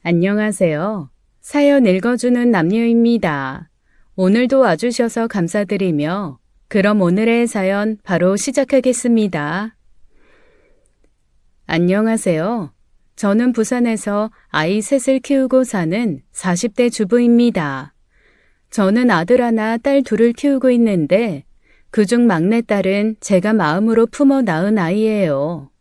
안녕하세요. 사연 읽어주는 남녀입니다. 오늘도 와주셔서 감사드리며 그럼 오늘의 사연 바로 시작하겠습니다. 안녕하세요. 저는 부산에서 아이 셋을 키우고 사는 40대 주부입니다. 저는 아들 하나, 딸 둘을 키우고 있는데 그중 막내딸은 제가 마음으로 품어 낳은 아이예요.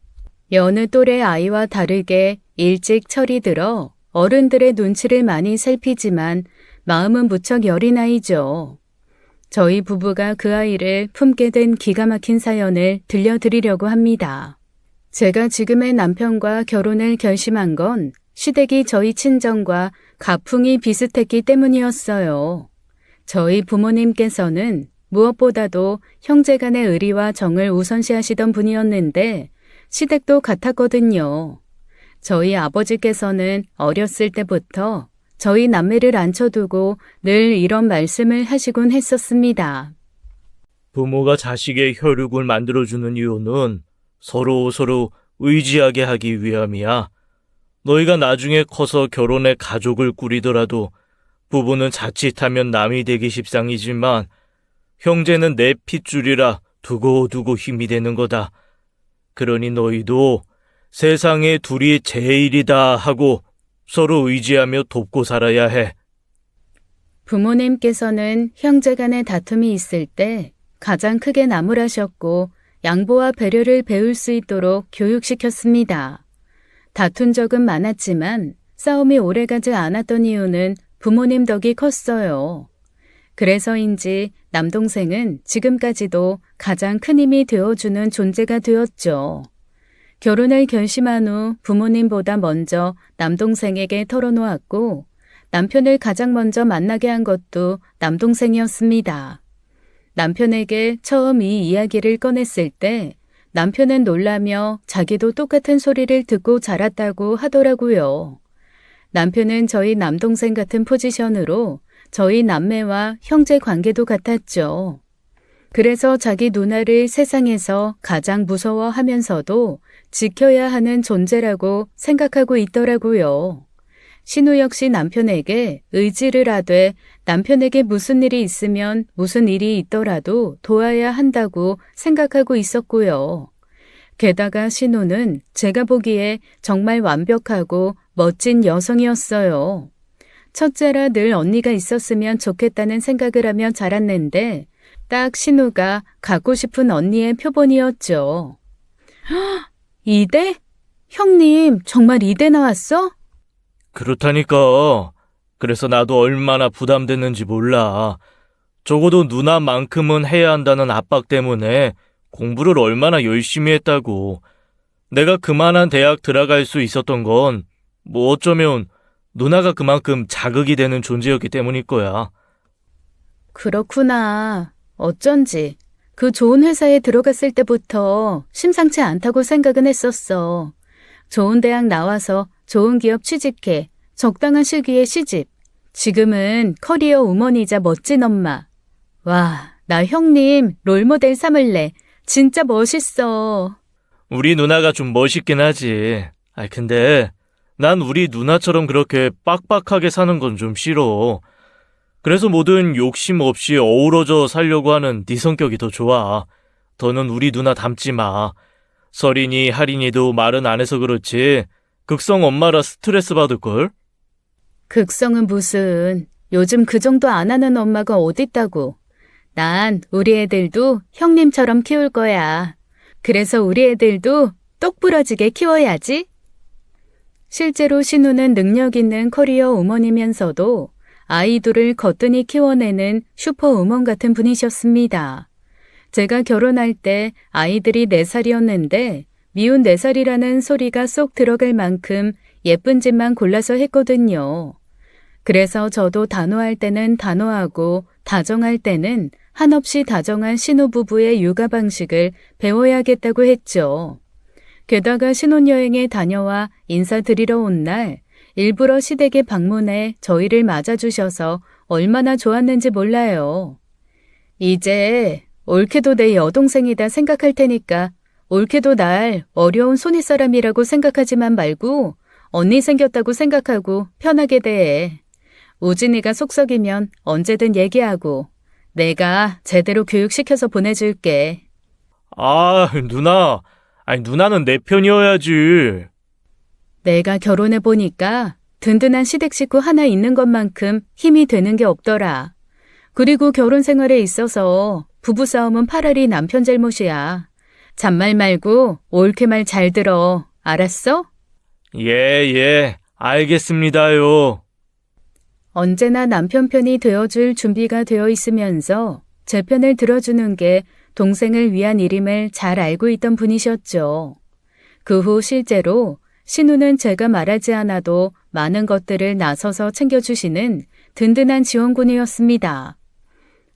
여느 또래 아이와 다르게 일찍 철이 들어 어른들의 눈치를 많이 살피지만 마음은 무척 여린 아이죠. 저희 부부가 그 아이를 품게 된 기가 막힌 사연을 들려드리려고 합니다. 제가 지금의 남편과 결혼을 결심한 건 시댁이 저희 친정과 가풍이 비슷했기 때문이었어요. 저희 부모님께서는 무엇보다도 형제간의 의리와 정을 우선시하시던 분이었는데 시댁도 같았거든요. 저희 아버지께서는 어렸을 때부터 저희 남매를 앉혀두고 늘 이런 말씀을 하시곤 했었습니다. 부모가 자식의 혈육을 만들어주는 이유는 서로 의지하게 하기 위함이야. 너희가 나중에 커서 결혼해 가족을 꾸리더라도 부부는 자칫하면 남이 되기 십상이지만 형제는 내 핏줄이라 두고두고 힘이 되는 거다. 그러니 너희도 세상에 둘이 제일이다 하고 서로 의지하며 돕고 살아야 해. 부모님께서는 형제간의 다툼이 있을 때 가장 크게 나무라셨고 양보와 배려를 배울 수 있도록 교육시켰습니다. 다툰 적은 많았지만 싸움이 오래가지 않았던 이유는 부모님 덕이 컸어요. 그래서인지 남동생은 지금까지도 가장 큰 힘이 되어주는 존재가 되었죠. 결혼을 결심한 후 부모님보다 먼저 남동생에게 털어놓았고 남편을 가장 먼저 만나게 한 것도 남동생이었습니다. 남편에게 처음 이 이야기를 꺼냈을 때 남편은 놀라며 자기도 똑같은 소리를 듣고 자랐다고 하더라고요. 남편은 저희 남동생 같은 포지션으로 저희 남매와 형제 관계도 같았죠. 그래서 자기 누나를 세상에서 가장 무서워하면서도 지켜야 하는 존재라고 생각하고 있더라고요. 신우 역시 남편에게 의지를 하되 남편에게 무슨 일이 있으면 무슨 일이 있더라도 도와야 한다고 생각하고 있었고요. 게다가 신우는 제가 보기에 정말 완벽하고 멋진 여성이었어요. 첫째라 늘 언니가 있었으면 좋겠다는 생각을 하며 자랐는데 딱 신우가 갖고 싶은 언니의 표본이었죠. 이대? 형님 정말 이대 나왔어? 그렇다니까. 그래서 나도 얼마나 부담됐는지 몰라. 적어도 누나만큼은 해야 한다는 압박 때문에 공부를 얼마나 열심히 했다고. 내가 그만한 대학 들어갈 수 있었던 건 뭐 어쩌면 누나가 그만큼 자극이 되는 존재였기 때문일 거야. 그렇구나. 어쩐지 그 좋은 회사에 들어갔을 때부터 심상치 않다고 생각은 했었어. 좋은 대학 나와서 좋은 기업 취직해 적당한 시기에 시집. 지금은 커리어 우먼이자 멋진 엄마. 와, 나 형님 롤모델 삼을래. 진짜 멋있어. 우리 누나가 좀 멋있긴 하지. 근데 난 우리 누나처럼 그렇게 빡빡하게 사는 건 좀 싫어. 그래서 뭐든 욕심 없이 어우러져 살려고 하는 네 성격이 더 좋아. 더는 우리 누나 닮지 마. 설이니 할인이도 말은 안 해서 그렇지 극성 엄마라 스트레스 받을걸? 극성은 무슨. 요즘 그 정도 안 하는 엄마가 어딨다고. 난 우리 애들도 형님처럼 키울 거야. 그래서 우리 애들도 똑부러지게 키워야지. 실제로 신우는 능력 있는 커리어 우먼이면서도 아이들을 거뜬히 키워내는 슈퍼우먼 같은 분이셨습니다. 제가 결혼할 때 아이들이 4살이었는데 미운 4살이라는 소리가 쏙 들어갈 만큼 예쁜 집만 골라서 했거든요. 그래서 저도 단호할 때는 단호하고 다정할 때는 한없이 다정한 신혼부부의 육아 방식을 배워야겠다고 했죠. 게다가 신혼여행에 다녀와 인사드리러 온 날 일부러 시댁에 방문해 저희를 맞아주셔서 얼마나 좋았는지 몰라요. 이제 옳게도 내 여동생이다 생각할 테니까 옳게도 날 어려운 손윗사람이라고 생각하지만 말고 언니 생겼다고 생각하고 편하게 대해. 우진이가 속썩이면 언제든 얘기하고 내가 제대로 교육시켜서 보내줄게. 아, 누나. 아니, 누나는 내 편이어야지. 내가 결혼해보니까 든든한 시댁 식구 하나 있는 것만큼 힘이 되는 게 없더라. 그리고 결혼 생활에 있어서 부부싸움은 파라리 남편 잘못이야. 잔말 말고 옳게 말 잘 들어. 알았어? 예, 알겠습니다요. 언제나 남편 편이 되어줄 준비가 되어 있으면서 제 편을 들어주는 게 동생을 위한 일임을 잘 알고 있던 분이셨죠. 그 후 실제로 신우는 제가 말하지 않아도 많은 것들을 나서서 챙겨주시는 든든한 지원군이었습니다.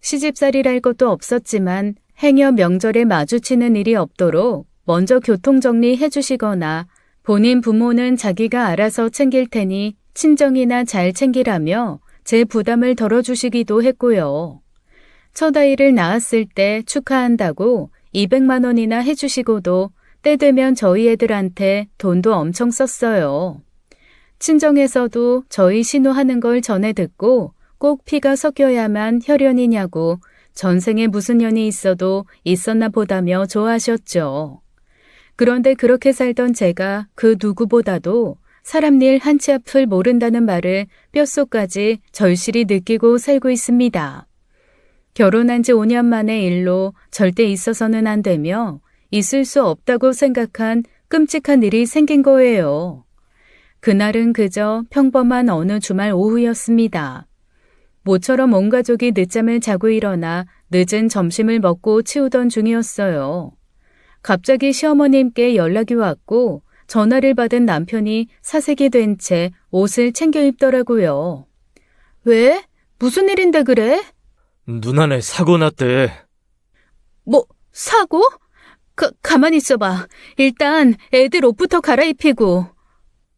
시집살이랄 것도 없었지만 행여 명절에 마주치는 일이 없도록 먼저 교통정리해 주시거나 본인 부모는 자기가 알아서 챙길 테니 친정이나 잘 챙기라며 제 부담을 덜어주시기도 했고요. 첫 아이를 낳았을 때 축하한다고 200만 원이나 해주시고도 때 되면 저희 애들한테 돈도 엄청 썼어요. 친정에서도 저희 신우하는 걸 전해 듣고 꼭 피가 섞여야만 혈연이냐고 전생에 무슨 년이 있어도 있었나 보다며 좋아하셨죠. 그런데 그렇게 살던 제가 그 누구보다도 사람 일 한 치 앞을 모른다는 말을 뼛속까지 절실히 느끼고 살고 있습니다. 결혼한 지 5년 만의 일로 절대 있어서는 안 되며 있을 수 없다고 생각한 끔찍한 일이 생긴 거예요. 그날은 그저 평범한 어느 주말 오후였습니다. 모처럼 온 가족이 늦잠을 자고 일어나 늦은 점심을 먹고 치우던 중이었어요. 갑자기 시어머님께 연락이 왔고 전화를 받은 남편이 사색이 된 채 옷을 챙겨 입더라고요. 왜? 무슨 일인데 그래? 누나네 사고 났대. 뭐, 사고? 가만히 있어봐. 일단 애들 옷부터 갈아입히고.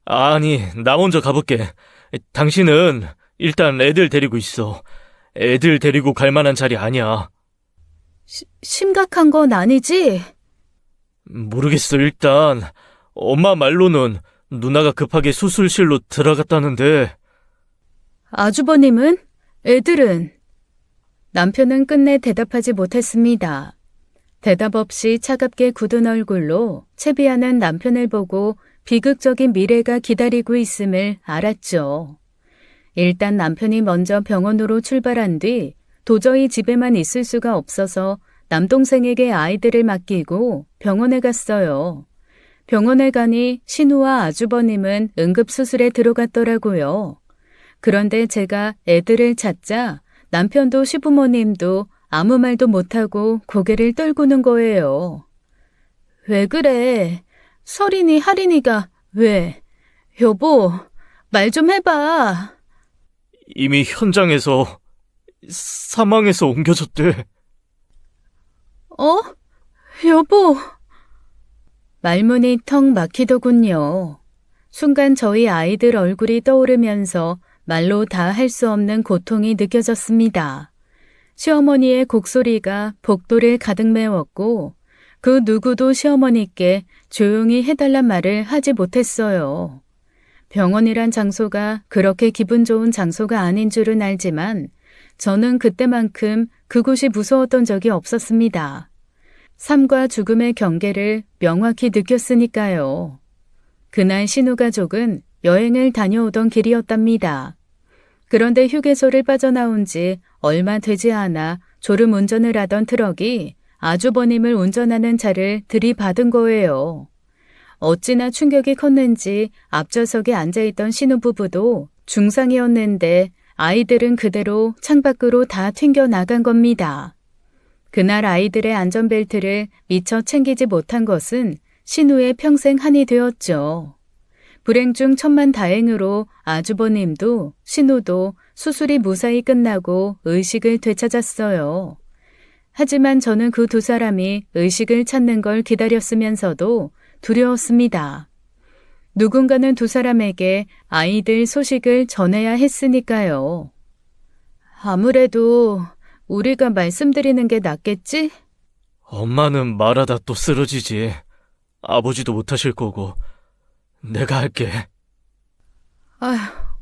아니, 나 먼저 가볼게. 당신은 일단 애들 데리고 있어. 애들 데리고 갈 만한 자리 아니야. 심각한 건 아니지? 모르겠어. 일단 엄마 말로는 누나가 급하게 수술실로 들어갔다는데. 아주버님은? 애들은? 남편은 끝내 대답하지 못했습니다. 대답 없이 차갑게 굳은 얼굴로 채비하는 남편을 보고 비극적인 미래가 기다리고 있음을 알았죠. 일단 남편이 먼저 병원으로 출발한 뒤 도저히 집에만 있을 수가 없어서 남동생에게 아이들을 맡기고 병원에 갔어요. 병원에 가니 신우와 아주버님은 응급수술에 들어갔더라고요. 그런데 제가 애들을 찾자 남편도 시부모님도 아무 말도 못하고 고개를 떨구는 거예요. 왜 그래? 설인이 할인이가 왜? 여보, 말 좀 해봐. 이미 현장에서 사망해서 옮겨졌대. 어? 여보. 말문이 턱 막히더군요. 순간 저희 아이들 얼굴이 떠오르면서 말로 다 할 수 없는 고통이 느껴졌습니다. 시어머니의 곡소리가 복도를 가득 메웠고 그 누구도 시어머니께 조용히 해달란 말을 하지 못했어요. 병원이란 장소가 그렇게 기분 좋은 장소가 아닌 줄은 알지만 저는 그때만큼 그곳이 무서웠던 적이 없었습니다. 삶과 죽음의 경계를 명확히 느꼈으니까요. 그날 신우 가족은 여행을 다녀오던 길이었답니다. 그런데 휴게소를 빠져나온 지 얼마 되지 않아 졸음 운전을 하던 트럭이 아주버님을 운전하는 차를 들이받은 거예요. 어찌나 충격이 컸는지 앞좌석에 앉아있던 신우부부도 중상이었는데 아이들은 그대로 창밖으로 다 튕겨나간 겁니다. 그날 아이들의 안전벨트를 미처 챙기지 못한 것은 신우의 평생 한이 되었죠. 불행 중 천만다행으로 아주버님도 신우도 수술이 무사히 끝나고 의식을 되찾았어요. 하지만 저는 그 두 사람이 의식을 찾는 걸 기다렸으면서도 두려웠습니다. 누군가는 두 사람에게 아이들 소식을 전해야 했으니까요. 아무래도 우리가 말씀드리는 게 낫겠지? 엄마는 말하다 또 쓰러지지. 아버지도 못하실 거고. 내가 할게. 아휴,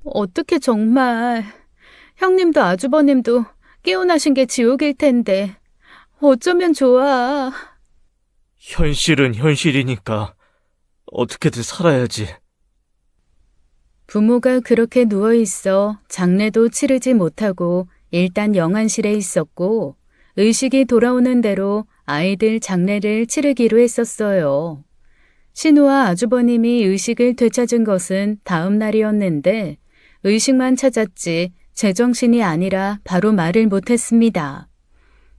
어떻게 정말. 형님도 아주버님도 깨어나신 게 지옥일 텐데. 어쩌면 좋아. 현실은 현실이니까 어떻게든 살아야지. 부모가 그렇게 누워 있어 장례도 치르지 못하고 일단 영안실에 있었고 의식이 돌아오는 대로 아이들 장례를 치르기로 했었어요. 신우와 아주버님이 의식을 되찾은 것은 다음 날이었는데 의식만 찾았지 제정신이 아니라 바로 말을 못했습니다.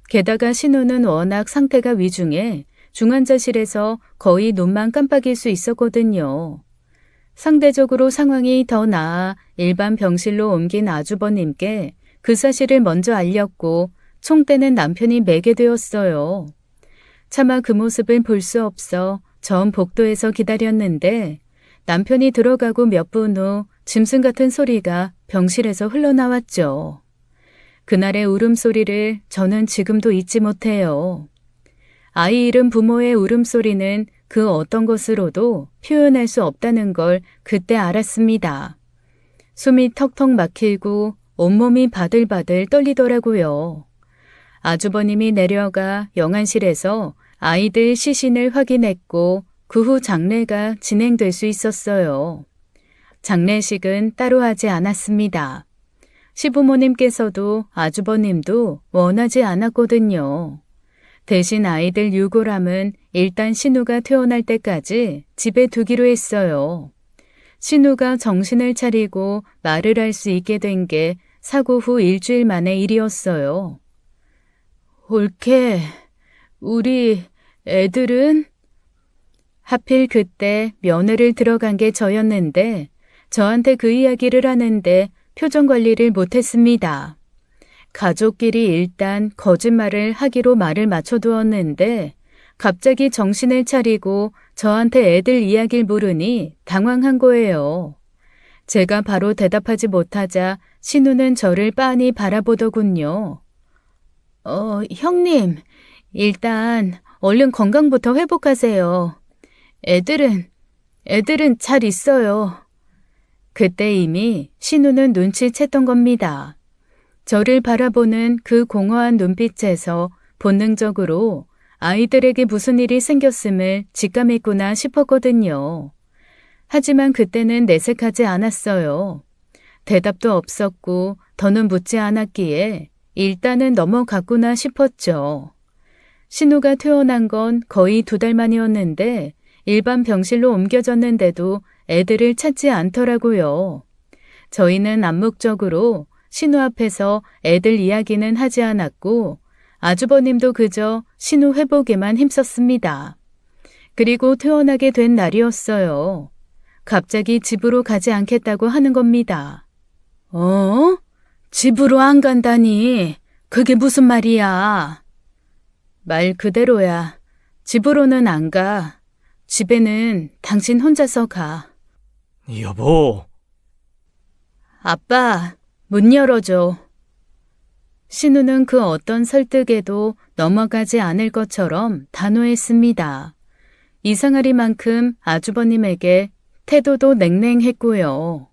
게다가 신우는 워낙 상태가 위중해 중환자실에서 거의 눈만 깜빡일 수 있었거든요. 상대적으로 상황이 더 나아 일반 병실로 옮긴 아주버님께 그 사실을 먼저 알렸고 총대는 남편이 매게 되었어요. 차마 그 모습을 볼 수 없어 전 복도에서 기다렸는데 남편이 들어가고 몇 분 후 짐승 같은 소리가 병실에서 흘러나왔죠. 그날의 울음소리를 저는 지금도 잊지 못해요. 아이 잃은 부모의 울음소리는 그 어떤 것으로도 표현할 수 없다는 걸 그때 알았습니다. 숨이 턱턱 막히고 온몸이 바들바들 떨리더라고요. 아주버님이 내려가 영안실에서 아이들 시신을 확인했고 그 후 장례가 진행될 수 있었어요. 장례식은 따로 하지 않았습니다. 시부모님께서도 아주버님도 원하지 않았거든요. 대신 아이들 유골함은 일단 신우가 퇴원할 때까지 집에 두기로 했어요. 신우가 정신을 차리고 말을 할 수 있게 된 게 사고 후 일주일 만의 일이었어요. 올케, 우리 애들은? 하필 그때 면회를 들어간 게 저였는데 저한테 그 이야기를 하는데 표정 관리를 못했습니다. 가족끼리 일단 거짓말을 하기로 말을 맞춰두었는데 갑자기 정신을 차리고 저한테 애들 이야기를 물으니 당황한 거예요. 제가 바로 대답하지 못하자 신우는 저를 빤히 바라보더군요. 형님, 일단 얼른 건강부터 회복하세요. 애들은 잘 있어요. 그때 이미 신우는 눈치챘던 겁니다. 저를 바라보는 그 공허한 눈빛에서 본능적으로 아이들에게 무슨 일이 생겼음을 직감했구나 싶었거든요. 하지만 그때는 내색하지 않았어요. 대답도 없었고 더는 묻지 않았기에 일단은 넘어갔구나 싶었죠. 신우가 퇴원한 건 거의 2달 만이었는데 일반 병실로 옮겨졌는데도 애들을 찾지 않더라고요. 저희는 암묵적으로 신우 앞에서 애들 이야기는 하지 않았고 아주버님도 그저 신우 회복에만 힘썼습니다. 그리고 퇴원하게 된 날이었어요. 갑자기 집으로 가지 않겠다고 하는 겁니다. 집으로 안 간다니? 그게 무슨 말이야? 말 그대로야. 집으로는 안 가. 집에는 당신 혼자서 가. 여보. 아빠, 문 열어줘. 신우는 그 어떤 설득에도 넘어가지 않을 것처럼 단호했습니다. 이상하리만큼 아주버님에게 태도도 냉랭했고요.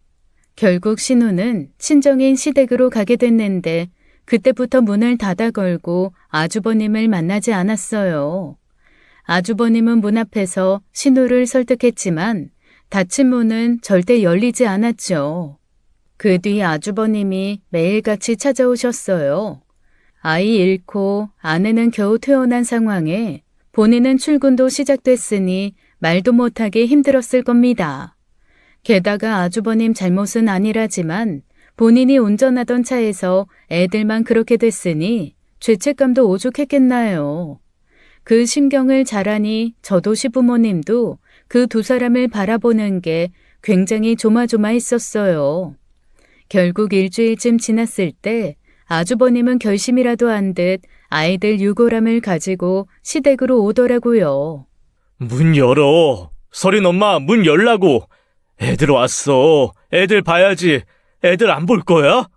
결국 신우는 친정인 시댁으로 가게 됐는데 그때부터 문을 닫아 걸고 아주버님을 만나지 않았어요. 아주버님은 문 앞에서 신우를 설득했지만 닫힌 문은 절대 열리지 않았죠. 그 뒤 아주버님이 매일같이 찾아오셨어요. 아이 잃고 아내는 겨우 퇴원한 상황에 본인은 출근도 시작됐으니 말도 못하게 힘들었을 겁니다. 게다가 아주버님 잘못은 아니라지만 본인이 운전하던 차에서 애들만 그렇게 됐으니 죄책감도 오죽했겠나요. 그 심경을 잘 아니 저도 시부모님도 그 2사람을 바라보는 게 굉장히 조마조마했었어요. 결국 일주일쯤 지났을 때 아주버님은 결심이라도 한 듯 아이들 유골함을 가지고 시댁으로 오더라고요. 문 열어. 서린 엄마, 문 열라고. 애들 왔어. 애들 봐야지. 애들 안 볼 거야?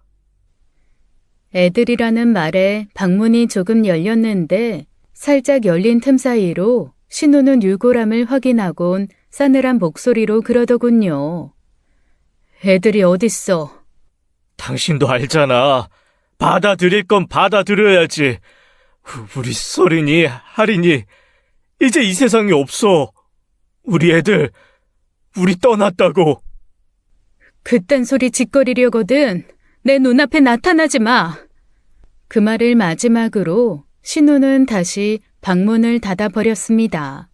애들이라는 말에 방문이 조금 열렸는데 살짝 열린 틈 사이로 신우는 유골함을 확인하곤 싸늘한 목소리로 그러더군요. 애들이 어딨어? 당신도 알잖아. 받아들일 건 받아들여야지. 우리 서린이, 할인이 이제 이 세상에 없어. 우리 애들, 우리 떠났다고. 그딴 소리 짓거리려거든. 내 눈앞에 나타나지 마. 그 말을 마지막으로 신우는 다시 방문을 닫아버렸습니다.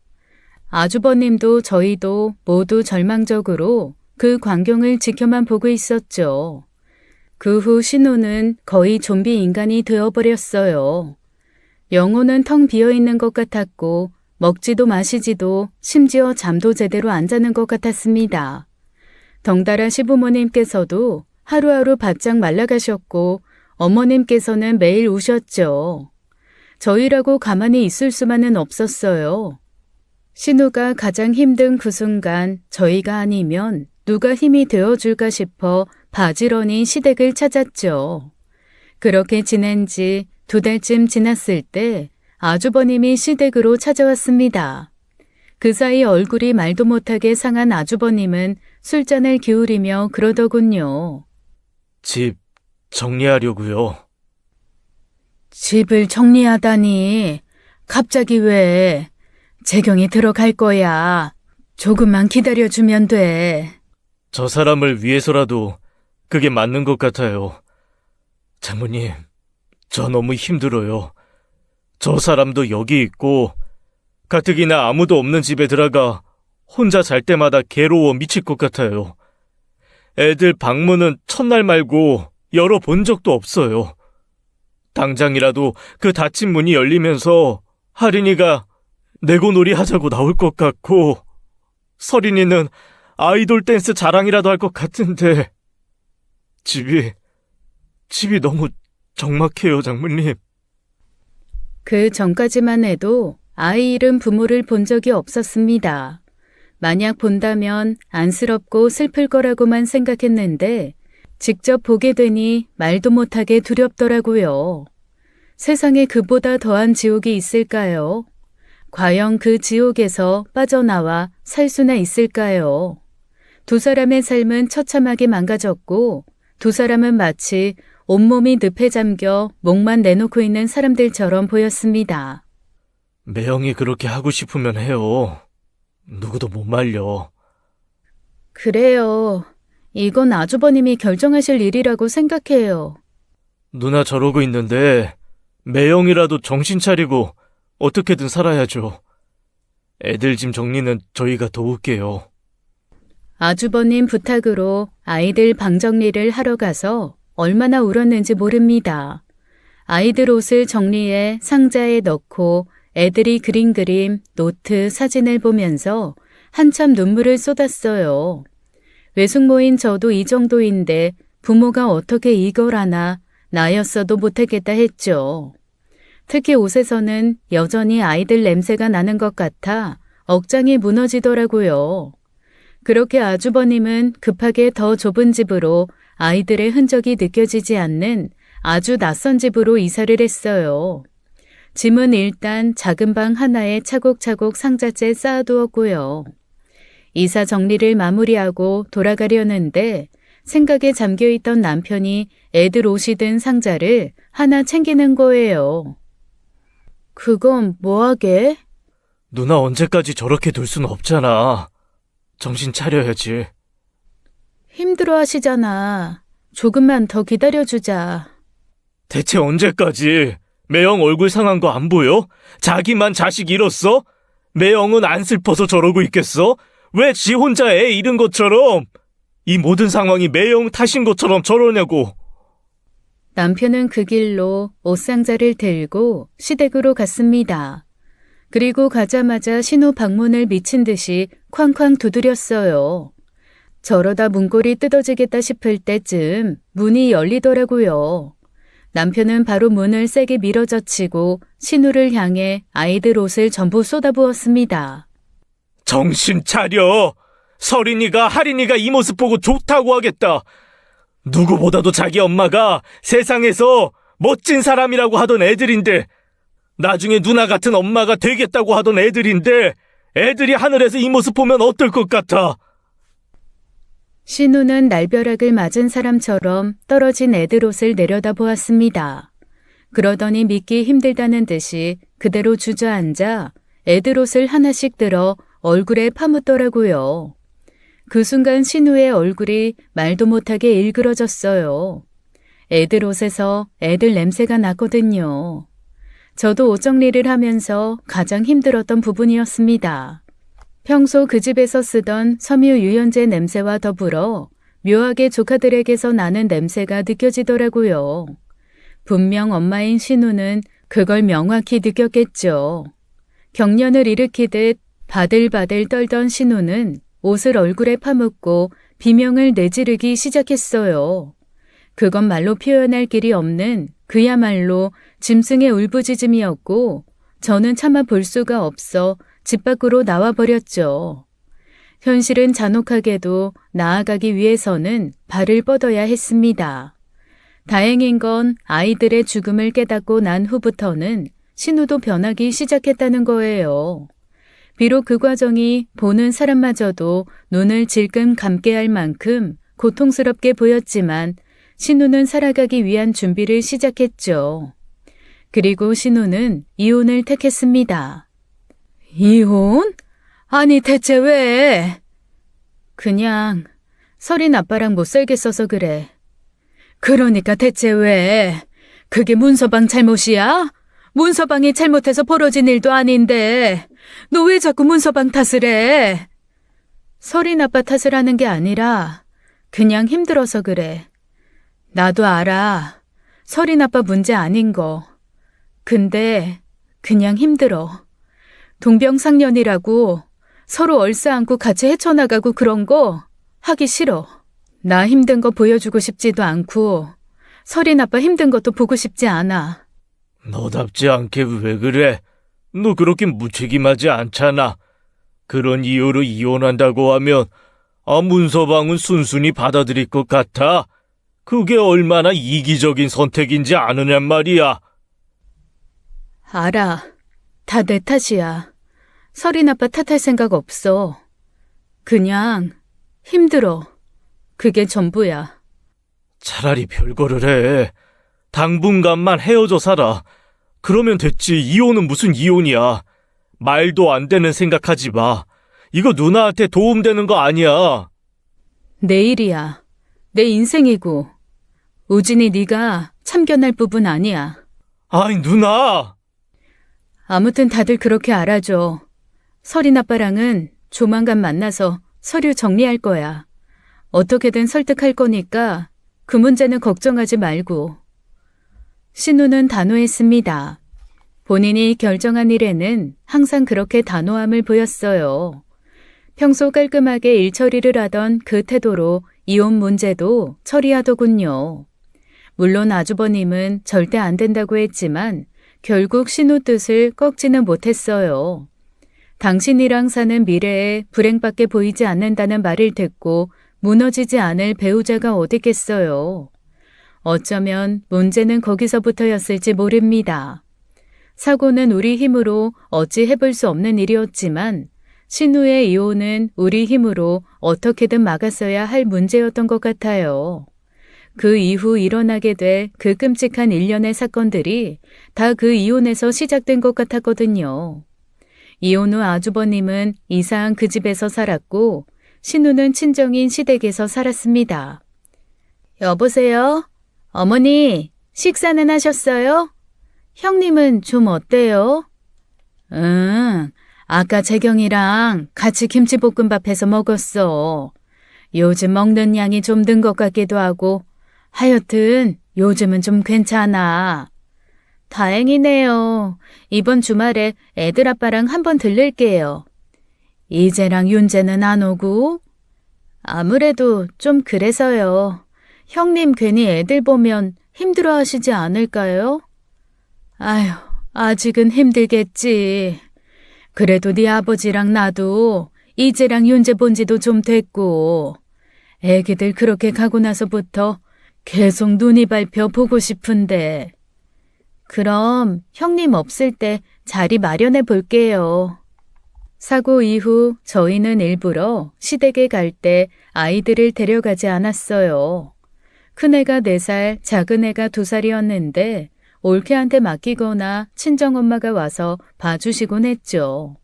아주버님도 저희도 모두 절망적으로 그 광경을 지켜만 보고 있었죠. 그 후 신우는 거의 좀비 인간이 되어버렸어요. 영혼은 텅 비어있는 것 같았고 먹지도 마시지도 심지어 잠도 제대로 안 자는 것 같았습니다. 덩달아 시부모님께서도 하루하루 바짝 말라가셨고 어머님께서는 매일 우셨죠. 저희라고 가만히 있을 수만은 없었어요. 신우가 가장 힘든 그 순간 저희가 아니면 누가 힘이 되어줄까 싶어 바지런히 시댁을 찾았죠. 그렇게 지낸 지 2달쯤 지났을 때 아주버님이 시댁으로 찾아왔습니다. 그 사이 얼굴이 말도 못하게 상한 아주버님은 술잔을 기울이며 그러더군요. 집 정리하려고요. 집을 정리하다니. 갑자기 왜? 재경이 들어갈 거야. 조금만 기다려주면 돼. 저 사람을 위해서라도 그게 맞는 것 같아요. 장모님, 저 너무 힘들어요. 저 사람도 여기 있고 가뜩이나 아무도 없는 집에 들어가 혼자 잘 때마다 괴로워 미칠 것 같아요. 애들 방문은 첫날 말고 열어본 적도 없어요. 당장이라도 그 닫힌 문이 열리면서 할인이가 내고놀이 하자고 나올 것 같고 서린이는 아이돌 댄스 자랑이라도 할 것 같은데 집이 너무 적막해요, 장모님. 그 전까지만 해도 아이 잃은 부모를 본 적이 없었습니다. 만약 본다면 안쓰럽고 슬플 거라고만 생각했는데 직접 보게 되니 말도 못하게 두렵더라고요. 세상에 그보다 더한 지옥이 있을까요? 과연 그 지옥에서 빠져나와 살 수나 있을까요? 두 사람의 삶은 처참하게 망가졌고 두 사람은 마치 온몸이 늪에 잠겨 목만 내놓고 있는 사람들처럼 보였습니다. 매형이 그렇게 하고 싶으면 해요. 누구도 못 말려. 그래요. 이건 아주버님이 결정하실 일이라고 생각해요. 누나 저러고 있는데 매형이라도 정신 차리고 어떻게든 살아야죠. 애들 짐 정리는 저희가 도울게요. 아주버님 부탁으로 아이들 방 정리를 하러 가서 얼마나 울었는지 모릅니다. 아이들 옷을 정리해 상자에 넣고 애들이 그린 그림, 노트, 사진을 보면서 한참 눈물을 쏟았어요. 외숙모인 저도 이 정도인데 부모가 어떻게 이걸 하나 나였어도 못하겠다 했죠. 특히 옷에서는 여전히 아이들 냄새가 나는 것 같아 억장이 무너지더라고요. 그렇게 아주버님은 급하게 더 좁은 집으로 아이들의 흔적이 느껴지지 않는 아주 낯선 집으로 이사를 했어요. 짐은 일단 작은 방 하나에 차곡차곡 상자째 쌓아두었고요. 이사 정리를 마무리하고 돌아가려는데 생각에 잠겨있던 남편이 애들 옷이 든 상자를 하나 챙기는 거예요. 그건 뭐하게? 누나 언제까지 저렇게 둘 수는 없잖아. 정신 차려야지. 힘들어 하시잖아. 조금만 더 기다려주자. 대체 언제까지? 매형 얼굴 상한 거 안 보여? 자기만 자식 잃었어? 매형은 안 슬퍼서 저러고 있겠어? 왜 지 혼자 애 잃은 것처럼? 이 모든 상황이 매형 탓인 것처럼 저러냐고. 남편은 그 길로 옷상자를 들고 시댁으로 갔습니다. 그리고 가자마자 신우 방문을 미친 듯이 쾅쾅 두드렸어요. 저러다 문고리 뜯어지겠다 싶을 때쯤 문이 열리더라고요. 남편은 바로 문을 세게 밀어젖히고 신우를 향해 아이들 옷을 전부 쏟아부었습니다. 정신 차려! 서린이가, 할인이가 이 모습 보고 좋다고 하겠다. 누구보다도 자기 엄마가 세상에서 멋진 사람이라고 하던 애들인데, 나중에 누나 같은 엄마가 되겠다고 하던 애들인데, 애들이 하늘에서 이 모습 보면 어떨 것 같아? 신우는 날벼락을 맞은 사람처럼 떨어진 애들 옷을 내려다보았습니다. 그러더니 믿기 힘들다는 듯이 그대로 주저앉아 애들 옷을 하나씩 들어 얼굴에 파묻더라고요. 그 순간 신우의 얼굴이 말도 못하게 일그러졌어요. 애들 옷에서 애들 냄새가 났거든요. 저도 옷 정리를 하면서 가장 힘들었던 부분이었습니다. 평소 그 집에서 쓰던 섬유 유연제 냄새와 더불어 묘하게 조카들에게서 나는 냄새가 느껴지더라고요. 분명 엄마인 신우는 그걸 명확히 느꼈겠죠. 경련을 일으키듯 바들바들 떨던 신우는 옷을 얼굴에 파묻고 비명을 내지르기 시작했어요. 그건 말로 표현할 길이 없는 그야말로 짐승의 울부짖음이었고 저는 차마 볼 수가 없어 집 밖으로 나와버렸죠. 현실은 잔혹하게도 나아가기 위해서는 발을 뻗어야 했습니다. 다행인 건 아이들의 죽음을 깨닫고 난 후부터는 신우도 변하기 시작했다는 거예요. 비록 그 과정이 보는 사람마저도 눈을 질끔 감게 할 만큼 고통스럽게 보였지만 신우는 살아가기 위한 준비를 시작했죠. 그리고 신우는 이혼을 택했습니다. 이혼? 아니 대체 왜? 그냥 설인 아빠랑 못 살겠어서 그래. 그러니까 대체 왜? 그게 문서방 잘못이야? 문서방이 잘못해서 벌어진 일도 아닌데 너 왜 자꾸 문서방 탓을 해? 설인 아빠 탓을 하는 게 아니라 그냥 힘들어서 그래. 나도 알아. 설인 아빠 문제 아닌 거. 근데 그냥 힘들어. 동병상련이라고 서로 얼싸안고 같이 헤쳐나가고 그런 거 하기 싫어. 나 힘든 거 보여주고 싶지도 않고 설인 아빠 힘든 것도 보고 싶지 않아. 너답지 않게 왜 그래? 너 그렇게 무책임하지 않잖아. 그런 이유로 이혼한다고 하면 문서방은 순순히 받아들일 것 같아. 그게 얼마나 이기적인 선택인지 아느냔 말이야. 알아. 다 내 탓이야. 설인 아빠 탓할 생각 없어. 그냥 힘들어. 그게 전부야. 차라리 별거를 해. 당분간만 헤어져 살아. 그러면 됐지. 이혼은 무슨 이혼이야. 말도 안 되는 생각하지 마. 이거 누나한테 도움되는 거 아니야. 내 일이야. 내 인생이고. 우진이 네가 참견할 부분 아니야. 아이 누나. 아무튼 다들 그렇게 알아줘. 설인 아빠랑은 조만간 만나서 서류 정리할 거야. 어떻게든 설득할 거니까 그 문제는 걱정하지 말고. 신우는 단호했습니다. 본인이 결정한 일에는 항상 그렇게 단호함을 보였어요. 평소 깔끔하게 일 처리를 하던 그 태도로 이혼 문제도 처리하더군요. 물론 아주버님은 절대 안 된다고 했지만 결국 신우 뜻을 꺾지는 못했어요. 당신이랑 사는 미래에 불행밖에 보이지 않는다는 말을 듣고 무너지지 않을 배우자가 어딨겠어요. 어쩌면 문제는 거기서부터였을지 모릅니다. 사고는 우리 힘으로 어찌 해볼 수 없는 일이었지만 신우의 이혼은 우리 힘으로 어떻게든 막았어야 할 문제였던 것 같아요. 그 이후 일어나게 될 그 끔찍한 일련의 사건들이 다 그 이혼에서 시작된 것 같았거든요. 이혼 후 아주버님은 이상 그 집에서 살았고 신우는 친정인 시댁에서 살았습니다. 여보세요? 어머니, 식사는 하셨어요? 형님은 좀 어때요? 아까 재경이랑 같이 김치볶음밥 해서 먹었어. 요즘 먹는 양이 좀 는 것 같기도 하고 하여튼 요즘은 좀 괜찮아. 다행이네요. 이번 주말에 애들 아빠랑 한번 들를게요. 이재랑 윤재는 안 오고? 아무래도 좀 그래서요. 형님 괜히 애들 보면 힘들어하시지 않을까요? 아휴, 아직은 힘들겠지. 그래도 네 아버지랑 나도 이재랑 윤재 본 지도 좀 됐고 애기들 그렇게 가고 나서부터 계속 눈이 밟혀 보고 싶은데. 그럼 형님 없을 때 자리 마련해 볼게요. 사고 이후 저희는 일부러 시댁에 갈 때 아이들을 데려가지 않았어요. 큰애가 4살, 작은애가 2살이었는데 올케한테 맡기거나 친정엄마가 와서 봐주시곤 했죠.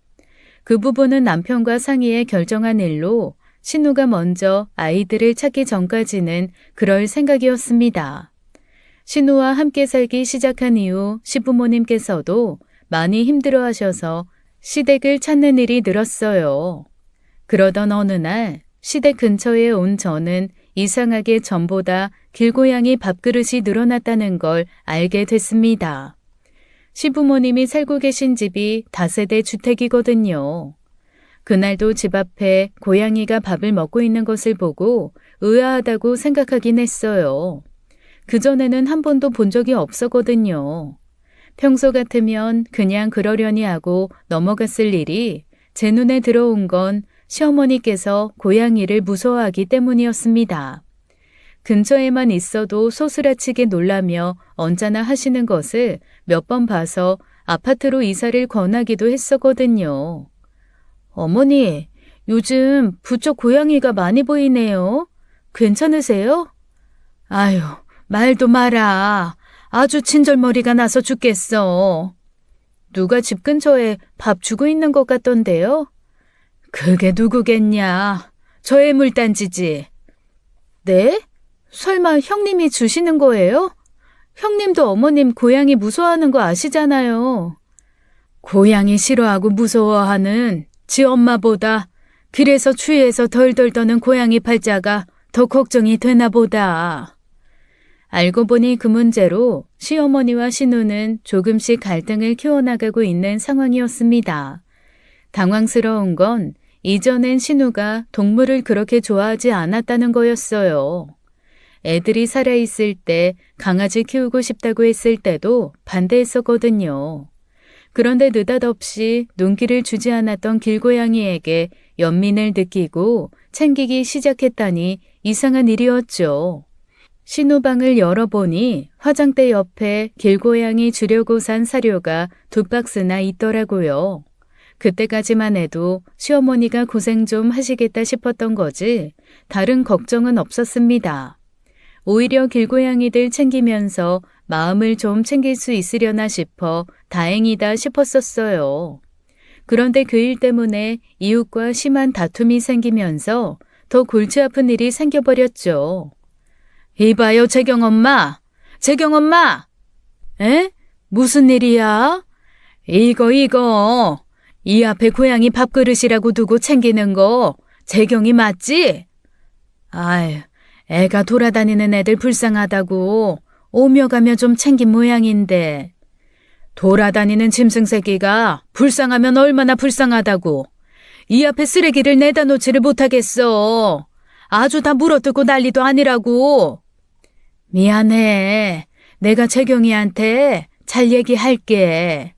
그 부분은 남편과 상의해 결정한 일로 신우가 먼저 아이들을 찾기 전까지는 그럴 생각이었습니다. 신우와 함께 살기 시작한 이후 시부모님께서도 많이 힘들어하셔서 시댁을 찾는 일이 늘었어요. 그러던 어느 날 시댁 근처에 온 저는 이상하게 전보다 길고양이 밥그릇이 늘어났다는 걸 알게 됐습니다. 시부모님이 살고 계신 집이 다세대 주택이거든요. 그날도 집 앞에 고양이가 밥을 먹고 있는 것을 보고 의아하다고 생각하긴 했어요. 그전에는 한 번도 본 적이 없었거든요. 평소 같으면 그냥 그러려니 하고 넘어갔을 일이 제 눈에 들어온 건 시어머니께서 고양이를 무서워하기 때문이었습니다. 근처에만 있어도 소스라치게 놀라며 언짢아 하시는 것을 몇 번 봐서 아파트로 이사를 권하기도 했었거든요. 어머니, 요즘 부쩍 고양이가 많이 보이네요. 괜찮으세요? 아유, 말도 마라. 아주 친절머리가 나서 죽겠어. 누가 집 근처에 밥 주고 있는 것 같던데요? 그게 누구겠냐? 저의 물단지지. 네? 설마 형님이 주시는 거예요? 형님도 어머님 고양이 무서워하는 거 아시잖아요. 고양이 싫어하고 무서워하는 지 엄마보다 길에서 추위에서 덜덜 떠는 고양이 팔자가 더 걱정이 되나 보다. 알고 보니 그 문제로 시어머니와 신우는 조금씩 갈등을 키워나가고 있는 상황이었습니다. 당황스러운 건 이전엔 신우가 동물을 그렇게 좋아하지 않았다는 거였어요. 애들이 살아있을 때 강아지 키우고 싶다고 했을 때도 반대했었거든요. 그런데 느닷없이 눈길을 주지 않았던 길고양이에게 연민을 느끼고 챙기기 시작했다니 이상한 일이었죠. 신우방을 열어보니 화장대 옆에 길고양이 주려고 산 사료가 2박스나 있더라고요. 그때까지만 해도 시어머니가 고생 좀 하시겠다 싶었던 거지 다른 걱정은 없었습니다. 오히려 길고양이들 챙기면서 마음을 좀 챙길 수 있으려나 싶어 다행이다 싶었었어요. 그런데 그 일 때문에 이웃과 심한 다툼이 생기면서 더 골치 아픈 일이 생겨버렸죠. 이봐요, 재경엄마. 재경엄마. 에? 무슨 일이야? 이거. 이 앞에 고양이 밥그릇이라고 두고 챙기는 거 재경이 맞지? 아유, 애가 돌아다니는 애들 불쌍하다고 오며 가며 좀 챙긴 모양인데. 돌아다니는 짐승 새끼가 불쌍하면 얼마나 불쌍하다고. 이 앞에 쓰레기를 내다 놓지를 못하겠어. 아주 다 물어뜯고 난리도 아니라고. 미안해. 내가 재경이한테 잘 얘기할게.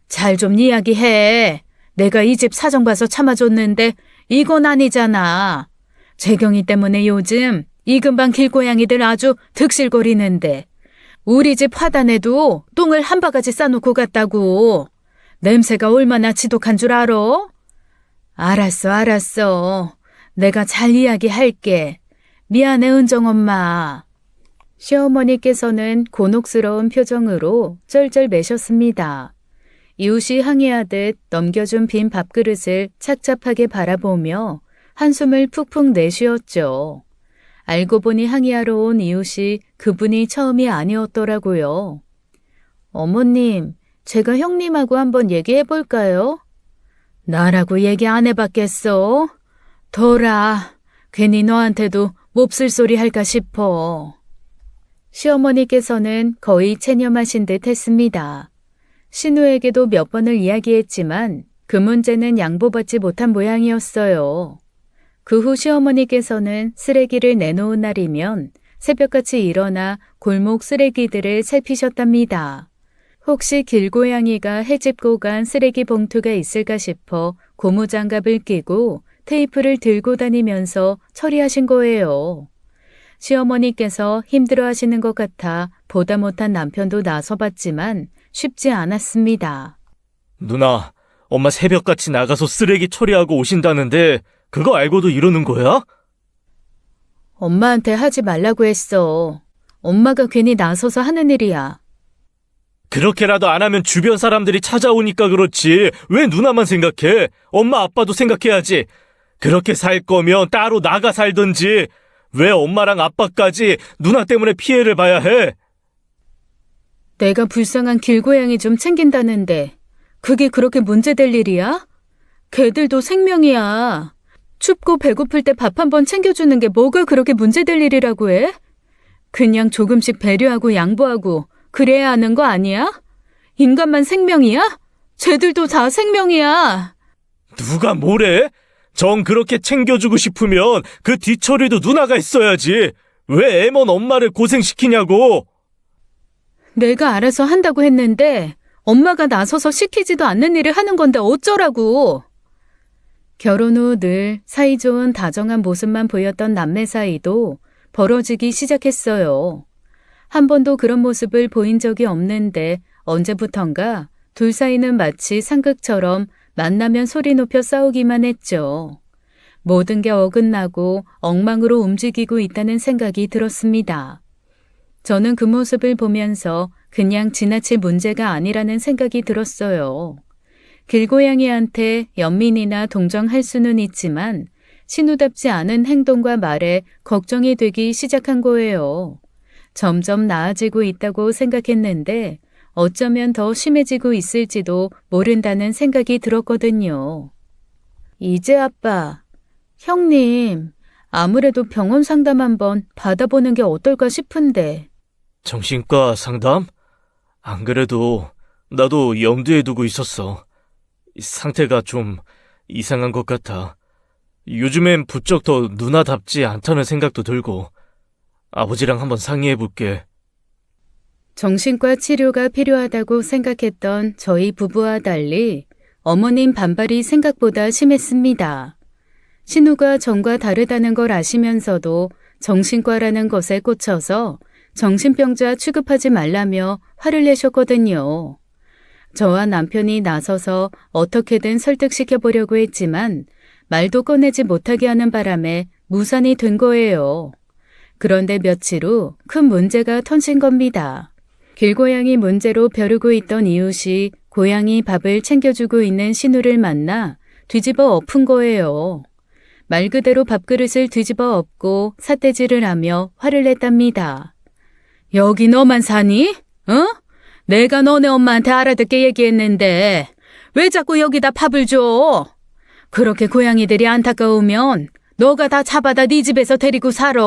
잘 좀 이야기해. 내가 이 집 사정 봐서 참아줬는데 이건 아니잖아. 재경이 때문에 요즘 이 근방 길고양이들 아주 득실거리는데 우리 집 화단에도 똥을 한 바가지 싸놓고 갔다고. 냄새가 얼마나 지독한 줄 알아? 알았어. 내가 잘 이야기할게. 미안해, 은정엄마. 시어머니께서는 곤혹스러운 표정으로 쩔쩔 매셨습니다. 이웃이 항의하듯 넘겨준 빈 밥그릇을 착잡하게 바라보며 한숨을 푹푹 내쉬었죠. 알고 보니 항의하러 온 이웃이 그분이 처음이 아니었더라고요. 어머님, 제가 형님하고 한번 얘기해볼까요? 나라고 얘기 안 해봤겠어? 덜아, 괜히 너한테도 몹쓸 소리 할까 싶어. 시어머니께서는 거의 체념하신 듯 했습니다. 신우에게도 몇 번을 이야기했지만 그 문제는 양보받지 못한 모양이었어요. 그 후 시어머니께서는 쓰레기를 내놓은 날이면 새벽같이 일어나 골목 쓰레기들을 살피셨답니다. 혹시 길고양이가 헤집고 간 쓰레기 봉투가 있을까 싶어 고무장갑을 끼고 테이프를 들고 다니면서 처리하신 거예요. 시어머니께서 힘들어하시는 것 같아 보다 못한 남편도 나서봤지만 쉽지 않았습니다. 누나, 엄마 새벽같이 나가서 쓰레기 처리하고 오신다는데 그거 알고도 이러는 거야? 엄마한테 하지 말라고 했어. 엄마가 괜히 나서서 하는 일이야. 그렇게라도 안 하면 주변 사람들이 찾아오니까 그렇지. 왜 누나만 생각해? 엄마 아빠도 생각해야지. 그렇게 살 거면 따로 나가 살든지. 왜 엄마랑 아빠까지 누나 때문에 피해를 봐야 해? 내가 불쌍한 길고양이 좀 챙긴다는데 그게 그렇게 문제될 일이야? 걔들도 생명이야. 춥고 배고플 때 밥 한 번 챙겨주는 게 뭐가 그렇게 문제될 일이라고 해? 그냥 조금씩 배려하고 양보하고 그래야 하는 거 아니야? 인간만 생명이야? 쟤들도 다 생명이야. 누가 뭐래? 정 그렇게 챙겨주고 싶으면 그 뒤처리도 누나가 했어야지. 왜 애먼 엄마를 고생시키냐고. 내가 알아서 한다고 했는데 엄마가 나서서 시키지도 않는 일을 하는 건데 어쩌라고. 결혼 후 늘 사이좋은 다정한 모습만 보였던 남매 사이도 벌어지기 시작했어요. 한 번도 그런 모습을 보인 적이 없는데 언제부턴가 둘 사이는 마치 상극처럼 만나면 소리 높여 싸우기만 했죠. 모든 게 어긋나고 엉망으로 움직이고 있다는 생각이 들었습니다. 저는 그 모습을 보면서 그냥 지나칠 문제가 아니라는 생각이 들었어요. 길고양이한테 연민이나 동정할 수는 있지만 신우답지 않은 행동과 말에 걱정이 되기 시작한 거예요. 점점 나아지고 있다고 생각했는데 어쩌면 더 심해지고 있을지도 모른다는 생각이 들었거든요. 이제 아빠, 형님, 아무래도 병원 상담 한번 받아보는 게 어떨까 싶은데. 정신과 상담? 안 그래도 나도 염두에 두고 있었어. 상태가 좀 이상한 것 같아. 요즘엔 부쩍 더 누나답지 않다는 생각도 들고. 아버지랑 한번 상의해볼게. 정신과 치료가 필요하다고 생각했던 저희 부부와 달리 어머님 반발이 생각보다 심했습니다. 신우가 전과 다르다는 걸 아시면서도 정신과라는 것에 꽂혀서 정신병자 취급하지 말라며 화를 내셨거든요. 저와 남편이 나서서 어떻게든 설득시켜보려고 했지만 말도 꺼내지 못하게 하는 바람에 무산이 된 거예요. 그런데 며칠 후 큰 문제가 터진 겁니다. 길고양이 문제로 벼르고 있던 이웃이 고양이 밥을 챙겨주고 있는 신우를 만나 뒤집어 엎은 거예요. 말 그대로 밥그릇을 뒤집어 엎고 삿대질을 하며 화를 냈답니다. 여기 너만 사니? 어? 내가 너네 엄마한테 알아듣게 얘기했는데 왜 자꾸 여기다 밥을 줘? 그렇게 고양이들이 안타까우면 너가 다 잡아다 네 집에서 데리고 살아.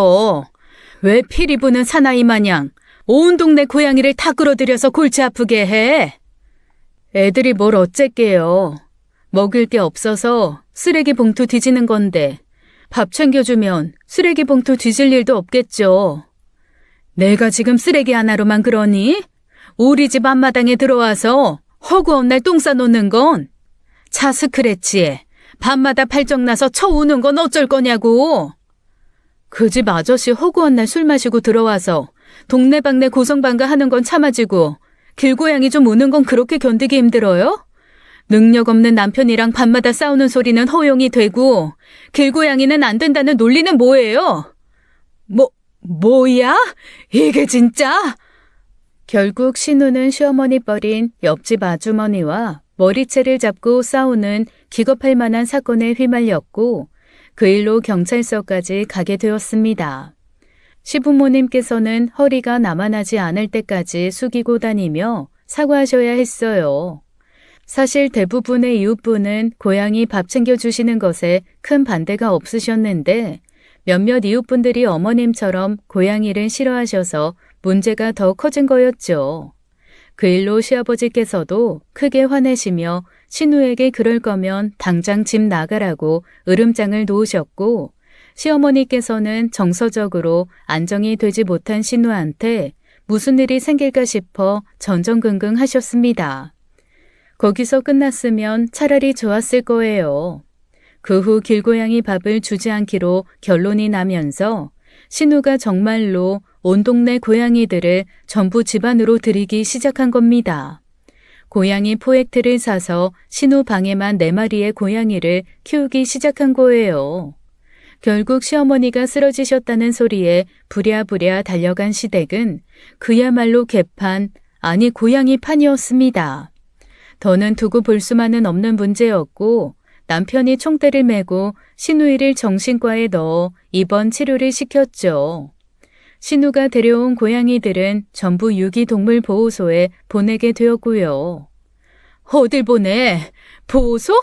왜 피리 부는 사나이 마냥 온 동네 고양이를 다 끌어들여서 골치 아프게 해? 애들이 뭘 어쨌게요. 먹을 게 없어서 쓰레기 봉투 뒤지는 건데 밥 챙겨주면 쓰레기 봉투 뒤질 일도 없겠죠. 내가 지금 쓰레기 하나로만 그러니? 우리 집 앞마당에 들어와서 허구한 날 똥 싸놓는 건? 차 스크래치에 밤마다 발정나서 쳐우는 건 어쩔 거냐고. 그 집 아저씨 허구한 날 술 마시고 들어와서 동네방네 고성방가하는 건 참아지고 길고양이 좀 우는 건 그렇게 견디기 힘들어요? 능력 없는 남편이랑 밤마다 싸우는 소리는 허용이 되고 길고양이는 안 된다는 논리는 뭐예요? 뭐야? 이게 진짜? 결국 신우는 시어머니 뻘인 옆집 아주머니와 머리채를 잡고 싸우는 기겁할 만한 사건에 휘말렸고 그 일로 경찰서까지 가게 되었습니다. 시부모님께서는 허리가 남아나지 않을 때까지 숙이고 다니며 사과하셔야 했어요. 사실 대부분의 이웃분은 고양이 밥 챙겨주시는 것에 큰 반대가 없으셨는데 몇몇 이웃분들이 어머님처럼 고양이를 싫어하셔서 문제가 더 커진 거였죠. 그 일로 시아버지께서도 크게 화내시며 신우에게 그럴 거면 당장 집 나가라고 으름장을 놓으셨고 시어머니께서는 정서적으로 안정이 되지 못한 신우한테 무슨 일이 생길까 싶어 전전긍긍 하셨습니다. 거기서 끝났으면 차라리 좋았을 거예요. 그 후 길고양이 밥을 주지 않기로 결론이 나면서 신우가 정말로 온 동네 고양이들을 전부 집안으로 들이기 시작한 겁니다. 고양이 포획틀을 사서 신우 방에만 4마리의 고양이를 키우기 시작한 거예요. 결국 시어머니가 쓰러지셨다는 소리에 부랴부랴 달려간 시댁은 그야말로 개판, 아니 고양이판이었습니다. 더는 두고 볼 수만은 없는 문제였고 남편이 총대를 메고 신우이를 정신과에 넣어 입원 치료를 시켰죠. 신우가 데려온 고양이들은 전부 유기동물보호소에 보내게 되었고요. 어딜 보내? 보호소?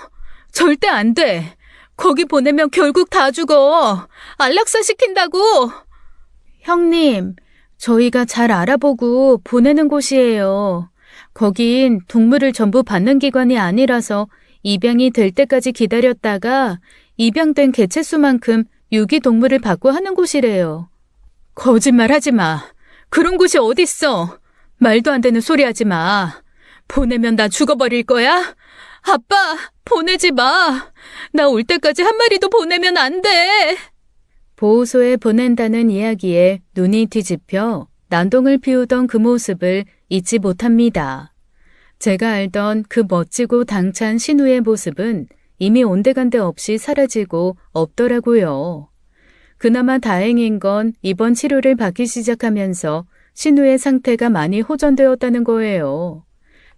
절대 안 돼. 거기 보내면 결국 다 죽어. 안락사 시킨다고. 형님, 저희가 잘 알아보고 보내는 곳이에요. 거긴 동물을 전부 받는 기관이 아니라서 입양이 될 때까지 기다렸다가 입양된 개체수만큼 유기동물을 받고 하는 곳이래요. 거짓말 하지 마. 그런 곳이 어딨어. 말도 안 되는 소리 하지 마. 보내면 나 죽어버릴 거야? 아빠, 보내지 마. 나 올 때까지 한 마리도 보내면 안 돼. 보호소에 보낸다는 이야기에 눈이 뒤집혀 난동을 피우던 그 모습을 잊지 못합니다. 제가 알던 그 멋지고 당찬 신우의 모습은 이미 온데간데 없이 사라지고 없더라고요. 그나마 다행인 건 입원 치료를 받기 시작하면서 신우의 상태가 많이 호전되었다는 거예요.